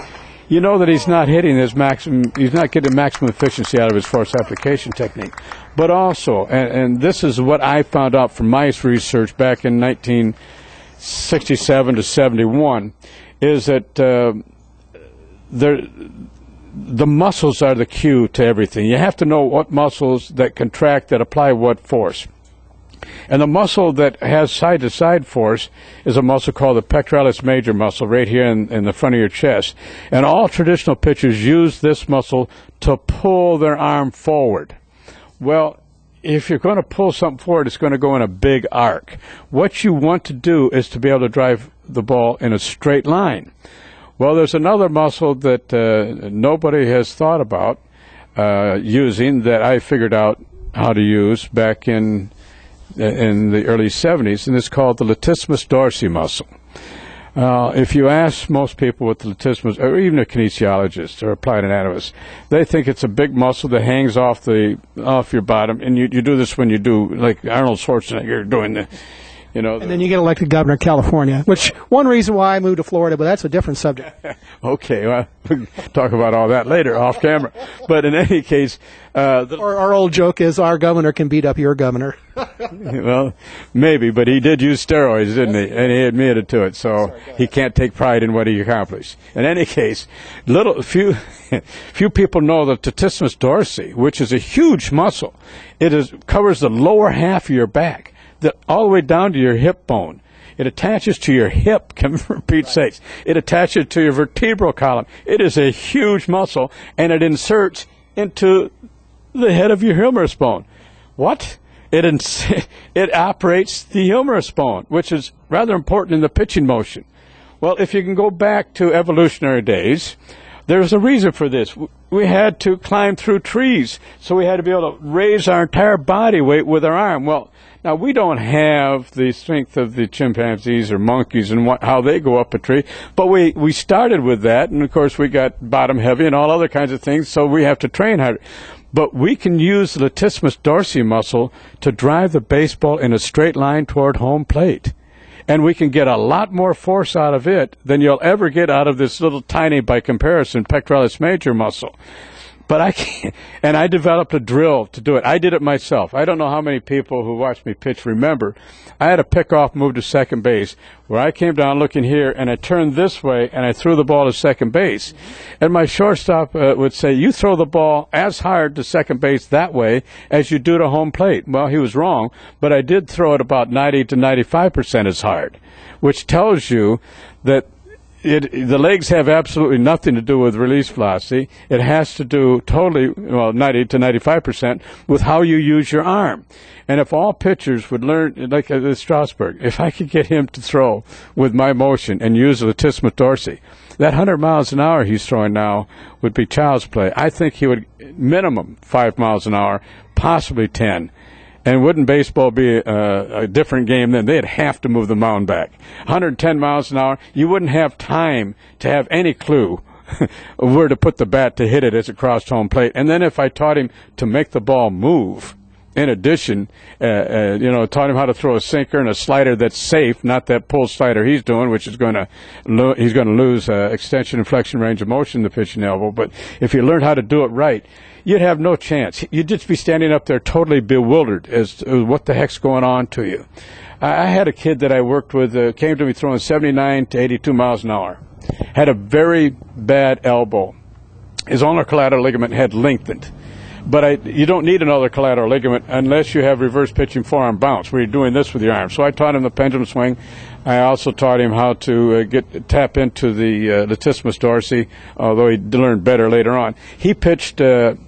you know that he's not hitting his maximum, he's not getting maximum efficiency out of his force application technique. But also, and this is what I found out from my research back in 1967 to 71, is that the muscles are the cue to everything. You have to know what muscles that contract, that apply what force. And the muscle that has side-to-side force is a muscle called the pectoralis major muscle right here in the front of your chest. And all traditional pitchers use this muscle to pull their arm forward. Well, if you're going to pull something forward, it's going to go in a big arc. What you want to do is to be able to drive the ball in a straight line. Well, there's another muscle that nobody has thought about using that I figured out how to use back in the early 70s, and it's called the latissimus dorsi muscle. If you ask most people what the latissimus, or even a kinesiologist or applied anatomist, they think it's a big muscle that hangs off your bottom, and you do this when you do, like Arnold Schwarzenegger doing the, you know. And then you get elected governor of California, which one reason why I moved to Florida, but that's a different subject. Okay, well, we can talk about all that later off camera. But in any case, our old joke is our governor can beat up your governor. Well, maybe, but he did use steroids, didn't he? And he admitted to it, so he can't take pride in what he accomplished. In any case, few people know the latissimus dorsi, which is a huge muscle. It covers the lower half of your back, all the way down to your hip bone. It attaches to your hip, for Pete's sakes. It attaches to your vertebral column. It is a huge muscle, and it inserts into the head of your humerus bone. What? It operates the humerus bone, which is rather important in the pitching motion. Well, if you can go back to evolutionary days, there's a reason for this. We had to climb through trees, so we had to be able to raise our entire body weight with our arm. Well, now we don't have the strength of the chimpanzees or monkeys and how they go up a tree, but we started with that, and of course we got bottom heavy and all other kinds of things, so we have to train harder. But we can use the latissimus dorsi muscle to drive the baseball in a straight line toward home plate. And we can get a lot more force out of it than you'll ever get out of this little tiny, by comparison, pectoralis major muscle. But I can't, and I developed a drill to do it. I did it myself. I don't know how many people who watch me pitch remember. I had a pickoff move to second base where I came down looking here, and I turned this way, and I threw the ball to second base. And my shortstop would say, you throw the ball as hard to second base that way as you do to home plate. Well, he was wrong, but I did throw it about 90 to 95% as hard, which tells you that the legs have absolutely nothing to do with release velocity. It has to do totally, 90 to 95% with how you use your arm. And if all pitchers would learn, like Strasburg, if I could get him to throw with my motion and use the latissimus dorsi, that 100 miles an hour he's throwing now would be child's play. I think he would minimum 5 miles an hour, possibly 10. And wouldn't baseball be a different game then? They'd have to move the mound back. 110 miles an hour, you wouldn't have time to have any clue where to put the bat to hit it as it crossed home plate. And then if I taught him to make the ball move, in addition, taught him how to throw a sinker and a slider that's safe, not that pull slider he's doing, which is he's going to lose extension and flexion range of motion in the pitching elbow. But if you learned how to do it right, you'd have no chance. You'd just be standing up there totally bewildered as to what the heck's going on to you. I had a kid that I worked with, came to me throwing 79 to 82 miles an hour. Had a very bad elbow. His ulnar collateral ligament had lengthened. But you don't need another collateral ligament unless you have reverse pitching forearm bounce, where you're doing this with your arm. So I taught him the pendulum swing. I also taught him how to tap into the latissimus dorsi, although he learned better later on. He pitched 30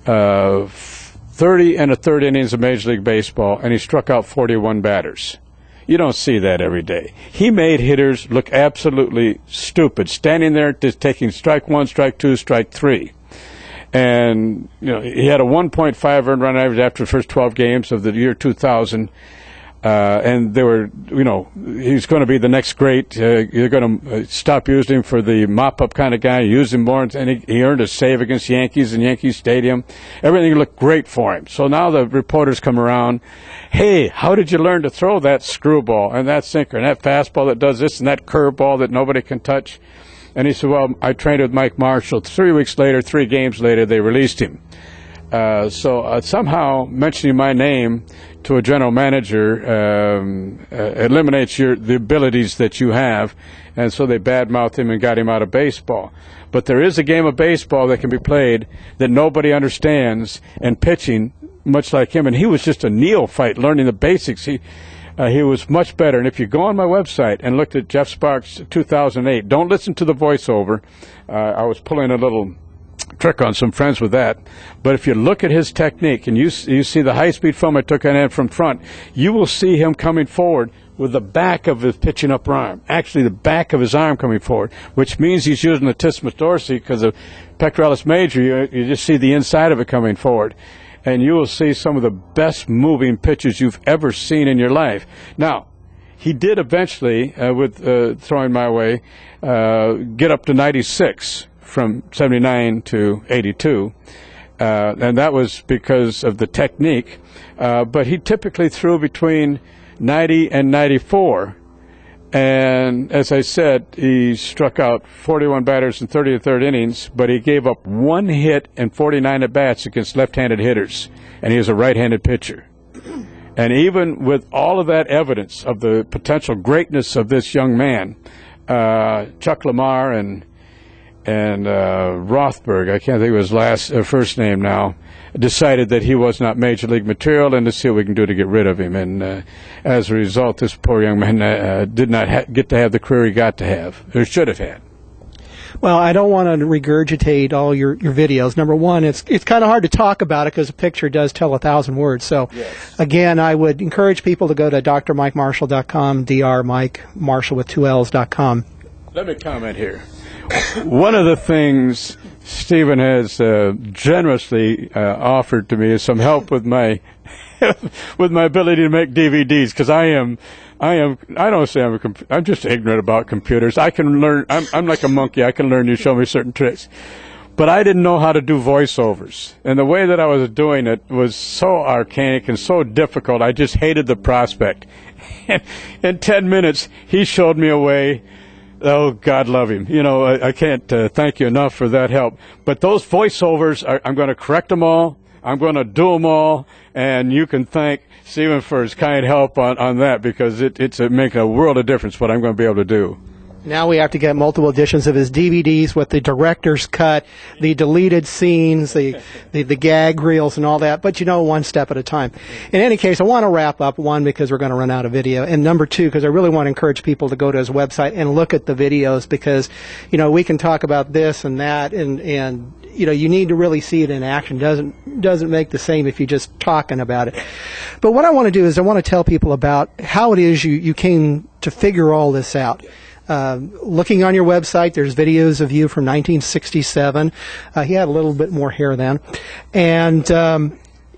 1/3 innings of Major League Baseball, and he struck out 41 batters. You don't see that every day. He made hitters look absolutely stupid, standing there just taking strike 1, strike 2, strike 3. And he had a 1.5 earned run average after the first 12 games of the year 2000. And they were, he's going to be the next great. You're going to stop using him for the mop-up kind of guy. Use him more, and he earned a save against Yankees in Yankee Stadium. Everything looked great for him. So now the reporters come around. Hey, how did you learn to throw that screwball and that sinker and that fastball that does this and that curveball that nobody can touch? And he said, well, I trained with Mike Marshall. 3 weeks later, 3 games later, they released him. So somehow mentioning my name to a general manager eliminates the abilities that you have, and so they badmouthed him and got him out of baseball. But there is a game of baseball that can be played that nobody understands, and pitching, much like him, and he was just a neophyte learning the basics. He was much better. And if you go on my website and look at Jeff Sparks' 2008, don't listen to the voiceover. I was pulling a little trick on some friends with that. But if you look at his technique and you see the high-speed film I took on him from front, you will see him coming forward with the back of his pitching upper arm, actually the back of his arm coming forward, which means he's using the latissimus dorsi because of pectoralis major. You just see the inside of it coming forward. And you will see some of the best moving pitches you've ever seen in your life. Now, he did eventually, with throwing my way, get up to 96 from 79 to 82. And that was because of the technique. But he typically threw between 90 and 94. And as I said, he struck out 41 batters in 30 1/3 innings, but he gave up 1 hit and 49 at-bats against left-handed hitters, and he is a right-handed pitcher. And even with all of that evidence of the potential greatness of this young man, Chuck Lamar and Rothberg, I can't think of his first name now, decided that he was not major league material and to see what we can do to get rid of him. And as a result, this poor young man did not get to have the career he got to have, or should have had. Well, I don't want to regurgitate all your videos. Number one, it's kind of hard to talk about it because a picture does tell 1,000 words. So, yes. Again, I would encourage people to go to drmikemarshall.com, drmikemarshall with 2 L's.com. Let me comment here. One of the things Stephen has generously offered to me is some help with my with my ability to make DVDs, because I don't say I'm just ignorant about computers. I can learn. I'm like a monkey. I can learn. You show me certain tricks, but I didn't know how to do voiceovers, and the way that I was doing it was so archaic and so difficult. I just hated the prospect. And in 10 minutes, he showed me a way. Oh, God love him. I can't thank you enough for that help. But those voiceovers, I'm going to correct them all. I'm going to do them all. And you can thank Stephen for his kind help on that, because it's making a world of difference what I'm going to be able to do. Now we have to get multiple editions of his DVDs with the director's cut, the deleted scenes, the gag reels and all that, but one step at a time. In any case, I want to wrap up, one, because we're going to run out of video, and number two, because I really want to encourage people to go to his website and look at the videos, because, we can talk about this and that, and you need to really see it in action. Doesn't make the same if you're just talking about it. But what I want to do is I want to tell people about how it is you came to figure all this out. Looking on your website, there's videos of you from 1967. He had a little bit more hair then. And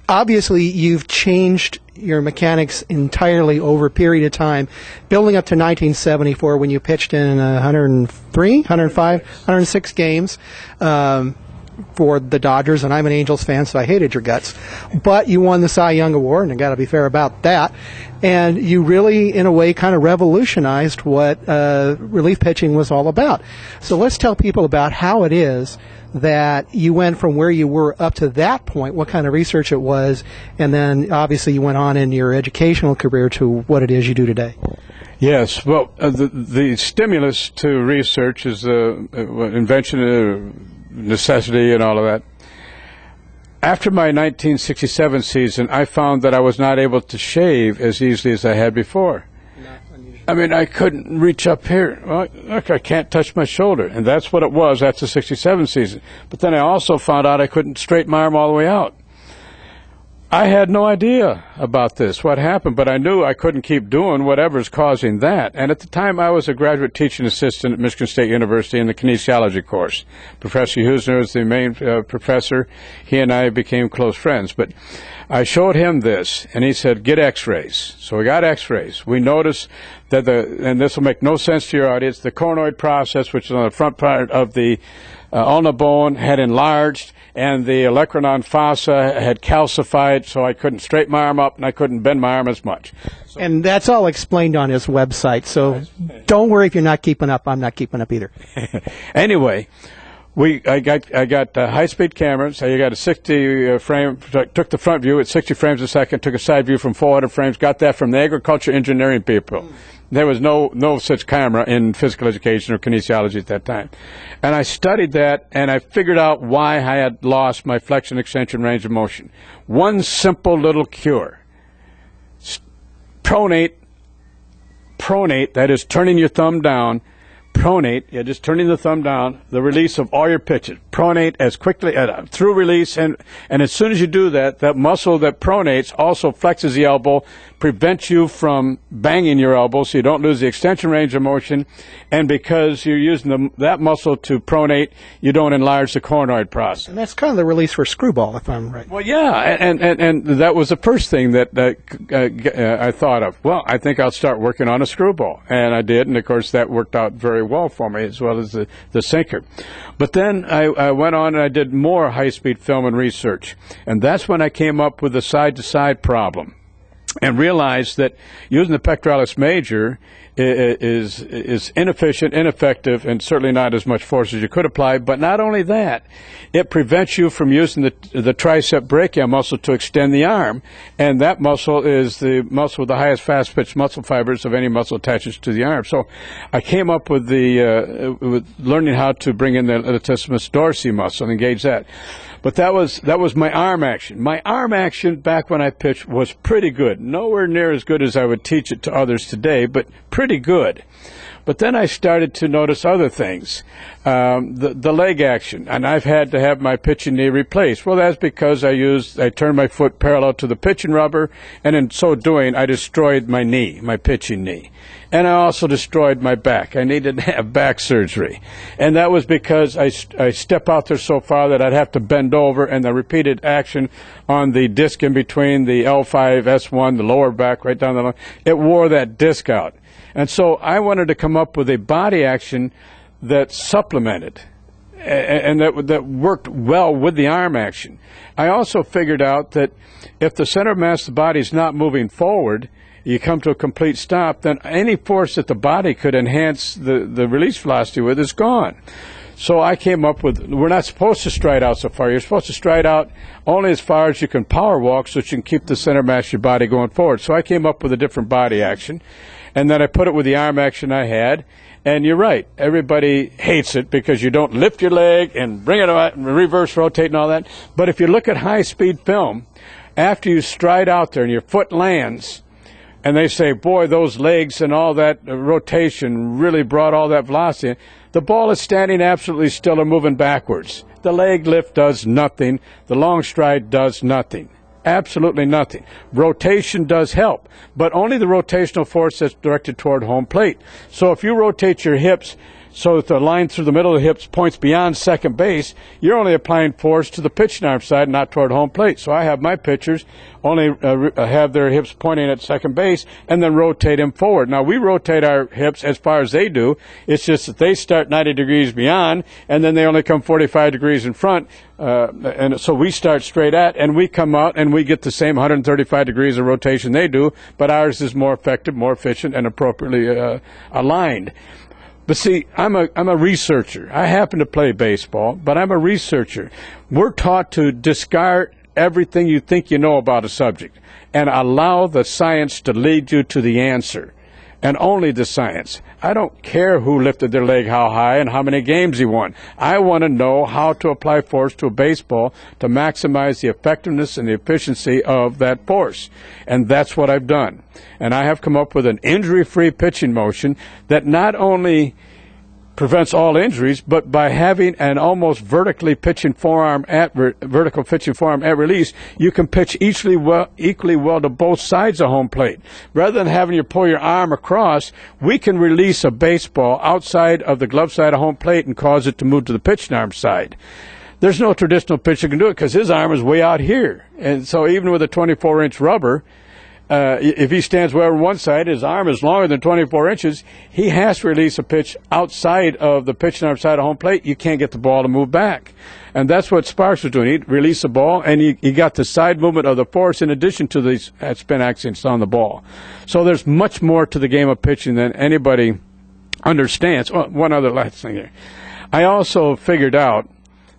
obviously you've changed your mechanics entirely over a period of time, building up to 1974 when you pitched in 103, 105, 106 games for the Dodgers, and I'm an Angels fan, so I hated your guts. But you won the Cy Young Award, and I got to be fair about that. And you really, in a way, kind of revolutionized what relief pitching was all about. So let's tell people about how it is that you went from where you were up to that point, what kind of research it was, and then obviously you went on in your educational career to what it is you do today. Yes, well, the stimulus to research is invention, necessity, and all of that. After my 1967 season, I found that I was not able to shave as easily as I had before. I mean, I couldn't reach up here. Well, look, I can't touch my shoulder. And that's what it was after the 67 season. But then I also found out I couldn't straighten my arm all the way out. I had no idea about this, what happened, but I knew I couldn't keep doing whatever's causing that. And at the time, I was a graduate teaching assistant at Michigan State University in the kinesiology course. Professor Husner was the main professor. He and I became close friends. But I showed him this, and he said, get x-rays. So we got x-rays. We noticed that and this will make no sense to your audience, the coronoid process, which is on the front part of the ulnar bone, had enlarged, and the olecranon fossa had calcified, so I couldn't straighten my arm up and I couldn't bend my arm as much. So, and that's all explained on his website, so don't worry if you're not keeping up. I'm not keeping up either. Anyway, I got high-speed cameras. I got a 60 frame, took the front view at 60 frames a second, took a side view from 400 frames, got that from the agriculture engineering people. There was no such camera in physical education or kinesiology at that time. And I studied that, and I figured out why I had lost my flexion extension range of motion. One simple little cure. Pronate, that is turning your thumb down. Pronate, just turning the thumb down, the release of all your pitches. Pronate as quickly, through release, and as soon as you do that, that muscle that pronates also flexes the elbow, prevents you from banging your elbow so you don't lose the extension range of motion, and because you're using that muscle to pronate, you don't enlarge the coronoid process. And that's kind of the release for screwball, if I'm right. Well, yeah, and that was the first thing that I thought of. Well, I think I'll start working on a screwball, and I did, and of course that worked out very well for me, as well as the sinker. But then I went on and I did more high-speed film and research, and that's when I came up with the side-to-side problem and realized that using the pectoralis major is inefficient, ineffective, and certainly not as much force as you could apply. But not only that, it prevents you from using the tricep brachii muscle to extend the arm, and that muscle is the muscle with the highest fast-pitch muscle fibers of any muscle attaches to the arm. So I came up with with learning how to bring in the latissimus dorsi muscle and engage that. But that was my arm action. My arm action back when I pitched was pretty good. Nowhere near as good as I would teach it to others today, but pretty good. But then I started to notice other things. The leg action, and I've had to have my pitching knee replaced. Well, that's because I turned my foot parallel to the pitching rubber, and in so doing, I destroyed my knee, my pitching knee. And I also destroyed my back. I needed to have back surgery. And that was because I step out there so far that I'd have to bend over, and the repeated action on the disc in between the L5, S1, the lower back, right down the line, it wore that disc out. And so I wanted to come up with a body action that supplemented and that worked well with the arm action. I also figured out that if the center of mass of the body is not moving forward, you come to a complete stop, then any force that the body could enhance the release velocity with is gone. So I came up with, we're not supposed to stride out so far. You're supposed to stride out only as far as you can power walk so that you can keep the center of mass of your body going forward. So I came up with a different body action, and then I put it with the arm action I had. And you're right, everybody hates it because you don't lift your leg and bring it out and reverse rotate and all that. But if you look at high-speed film, after you stride out there and your foot lands, and they say, boy, those legs and all that rotation really brought all that velocity, the ball is standing absolutely still or moving backwards. The leg lift does nothing. The long stride does nothing. Absolutely nothing. Rotation does help, but only the rotational force that's directed toward home plate. So if you rotate your hips so that the line through the middle of the hips points beyond second base, you're only applying force to the pitching arm side, not toward home plate. So I have my pitchers only have their hips pointing at second base and then rotate them forward. Now, we rotate our hips as far as they do. It's just that they start 90 degrees beyond, and then they only come 45 degrees in front. And so we start straight at, and we come out, and we get the same 135 degrees of rotation they do, but ours is more effective, more efficient, and appropriately aligned. But see, I'm a researcher. I happen to play baseball, but I'm a researcher. We're taught to discard everything you think you know about a subject and allow the science to lead you to the answer, and only the science. I don't care who lifted their leg how high and how many games he won. I want to know how to apply force to a baseball to maximize the effectiveness and the efficiency of that force. And that's what I've done. And I have come up with an injury-free pitching motion that not only prevents all injuries, but by having an almost vertical pitching forearm at release, you can pitch equally well to both sides of home plate. Rather than having you pull your arm across, we can release a baseball outside of the glove side of home plate and cause it to move to the pitching arm side. There's no traditional pitcher can do it because his arm is way out here. And so even with a 24-inch rubber, if he stands well on one side, his arm is longer than 24 inches, he has to release a pitch outside of the pitching arm side of home plate. You can't get the ball to move back. And that's what Sparks was doing. He'd release the ball, and he got the side movement of the force in addition to the spin accidents on the ball. So there's much more to the game of pitching than anybody understands. Oh, one other last thing here. I also figured out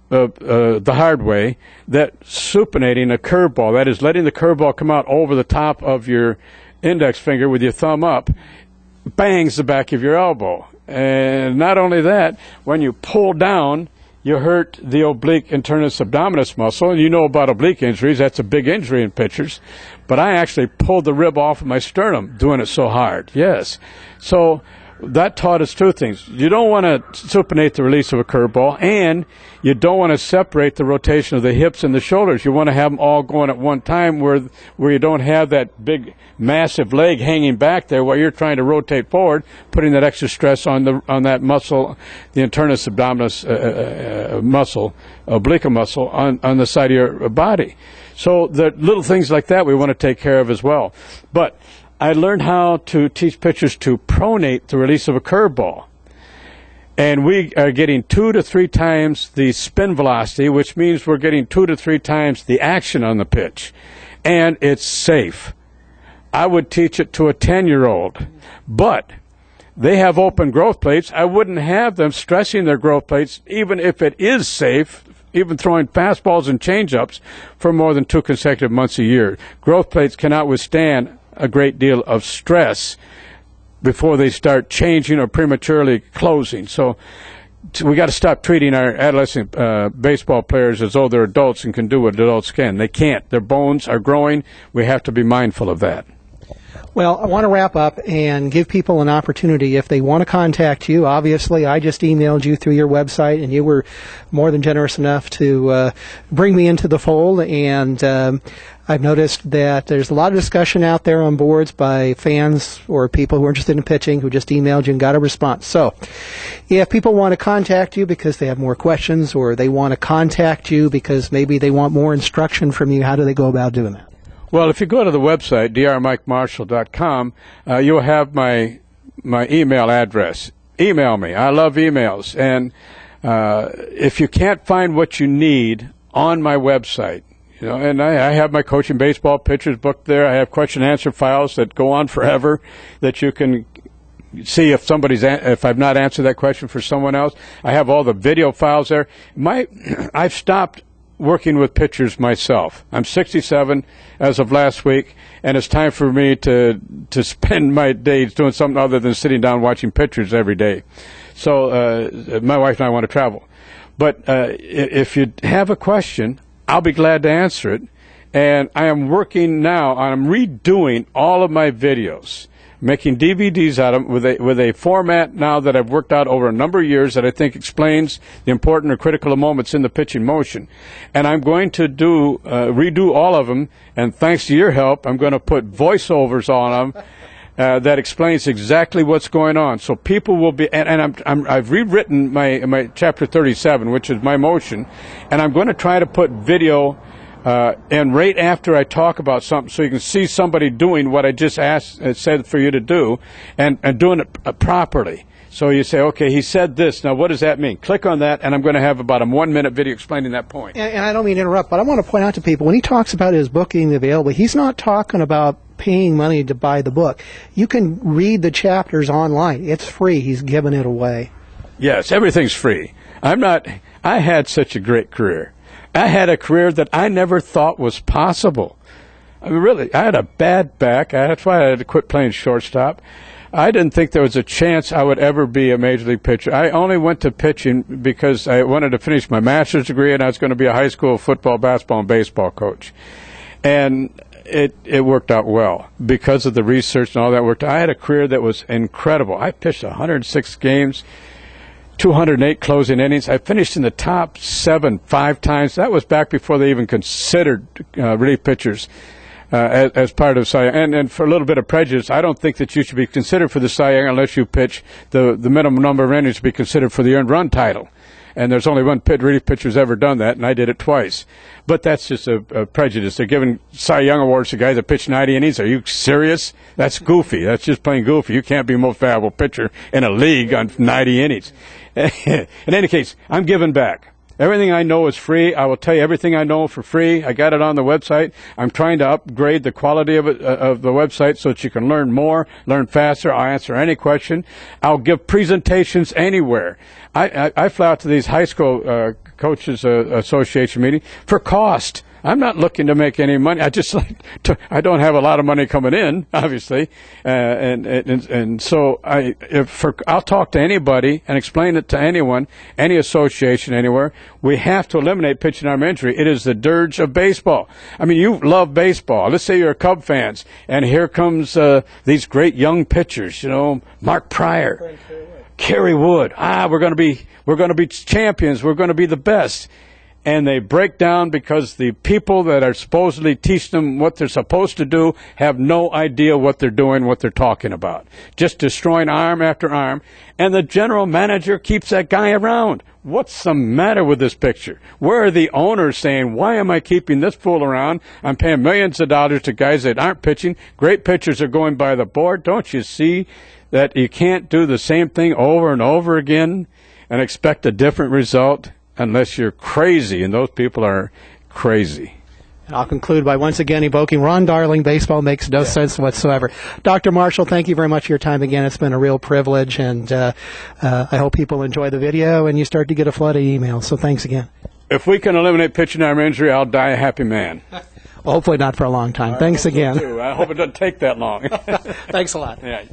the hard way that supinating a curveball, that is letting the curveball come out over the top of your index finger with your thumb up, bangs the back of your elbow. And not only that, when you pull down, you hurt the oblique internus abdominis muscle. And you know about oblique injuries, that's a big injury in pitchers. But I actually pulled the rib off of my sternum doing it so hard. Yes. So that taught us two things. You don't want to supinate the release of a curveball, and you don't want to separate the rotation of the hips and the shoulders. You want to have them all going at one time where you don't have that big, massive leg hanging back there while you're trying to rotate forward, putting that extra stress on that muscle, the internus abdominis muscle, oblique muscle, on the side of your body. So the little things like that we want to take care of as well. But I learned how to teach pitchers to pronate the release of a curveball. And we are getting 2 to 3 times the spin velocity, which means we're getting 2 to 3 times the action on the pitch. And it's safe. I would teach it to a 10-year-old. But they have open growth plates. I wouldn't have them stressing their growth plates, even if it is safe, even throwing fastballs and changeups for more than 2 consecutive months a year. Growth plates cannot withstand a great deal of stress before they start changing or prematurely closing. So we got to stop treating our adolescent baseball players as though they're adults and can do what adults can. They can't. Their bones are growing. We have to be mindful of that. Well, I want to wrap up and give people an opportunity if they want to contact you. Obviously, I just emailed you through your website, and you were more than generous enough to bring me into the fold. And I've noticed that there's a lot of discussion out there on boards by fans or people who are interested in pitching who just emailed you and got a response. So if people want to contact you because they have more questions, or they want to contact you because maybe they want more instruction from you, how do they go about doing that? Well, if you go to the website, drmikemarshall.com, you'll have my email address. Email me. I love emails. And if you can't find what you need on my website, and I have my coaching baseball pitchers book there. I have question and answer files that go on forever that you can see if I've not answered that question for someone else. I have all the video files there. I've stopped working with pitchers myself. I'm 67 as of last week, and it's time for me to spend my days doing something other than sitting down watching pitchers every day. So my wife and I want to travel. But if you have a question, I'll be glad to answer it. And I am working now on redoing all of my videos, making DVDs out of them with a format now that I've worked out over a number of years that I think explains the important or critical moments in the pitching motion. And I'm going to redo all of them, and thanks to your help, I'm going to put voiceovers on them that explains exactly what's going on. So people will be, and I've rewritten my chapter 37, which is my motion, and I'm going to try to put video and right after I talk about something, so you can see somebody doing what I just said for you to do, and doing it properly. So you say, okay, he said this. Now, what does that mean? Click on that, and I'm going to have about a 1-minute video explaining that point. And I don't mean to interrupt, but I want to point out to people, when he talks about his book being available, he's not talking about paying money to buy the book. You can read the chapters online. It's free. He's giving it away. Yes, everything's free. I had such a great career. I had a career that I never thought was possible. I mean, really, I had a bad back. That's why I had to quit playing shortstop. I didn't think there was a chance I would ever be a major league pitcher. I only went to pitching because I wanted to finish my master's degree, and I was going to be a high school football, basketball, and baseball coach. And it worked out well because of the research and all that worked. I had a career that was incredible. I pitched 106 games, 208 closing innings. I finished in the top 7 5 times. That was back before they even considered relief pitchers as part of Cy Young. And for a little bit of prejudice, I don't think that you should be considered for the Cy Young unless you pitch the minimum number of innings to be considered for the earned run title. And there's only one relief pitcher who's ever done that, and I did it twice. But that's just a prejudice. They're giving Cy Young awards to guys that pitch 90 innings. Are you serious? That's goofy. That's just plain goofy. You can't be most valuable pitcher in a league on 90 innings. In any case, I'm giving back. Everything I know is free. I will tell you everything I know for free. I got it on the website. I'm trying to upgrade the quality of it, of the website so that you can learn more, learn faster. I'll answer any question. I'll give presentations anywhere. I fly out to these high school coaches association meetings for cost. I'm not looking to make any money. I I don't have a lot of money coming in, obviously, and so I'll talk to anybody and explain it to anyone, any association, anywhere. We have to eliminate pitching arm injury. It is the dirge of baseball. I mean, you love baseball. Let's say you're Cub fans, and here comes these great young pitchers. You know, Mark Pryor, Kerry Wood. We're going to be champions. We're going to be the best. And they break down because the people that are supposedly teaching them what they're supposed to do have no idea what they're doing, what they're talking about. Just destroying arm after arm. And the general manager keeps that guy around. What's the matter with this picture? Where are the owners saying, why am I keeping this fool around? I'm paying millions of dollars to guys that aren't pitching. Great pitchers are going by the board. Don't you see that you can't do the same thing over and over again and expect a different result? Unless you're crazy, and those people are crazy. I'll conclude by once again evoking Ron Darling, baseball makes no sense whatsoever. Dr. Marshall, thank you very much for your time again. It's been a real privilege, and I hope people enjoy the video and you start to get a flood of emails. So thanks again. If we can eliminate pitching arm injury, I'll die a happy man. Well, hopefully not for a long time. Thanks again. I hope it doesn't take that long. Thanks a lot. Yeah.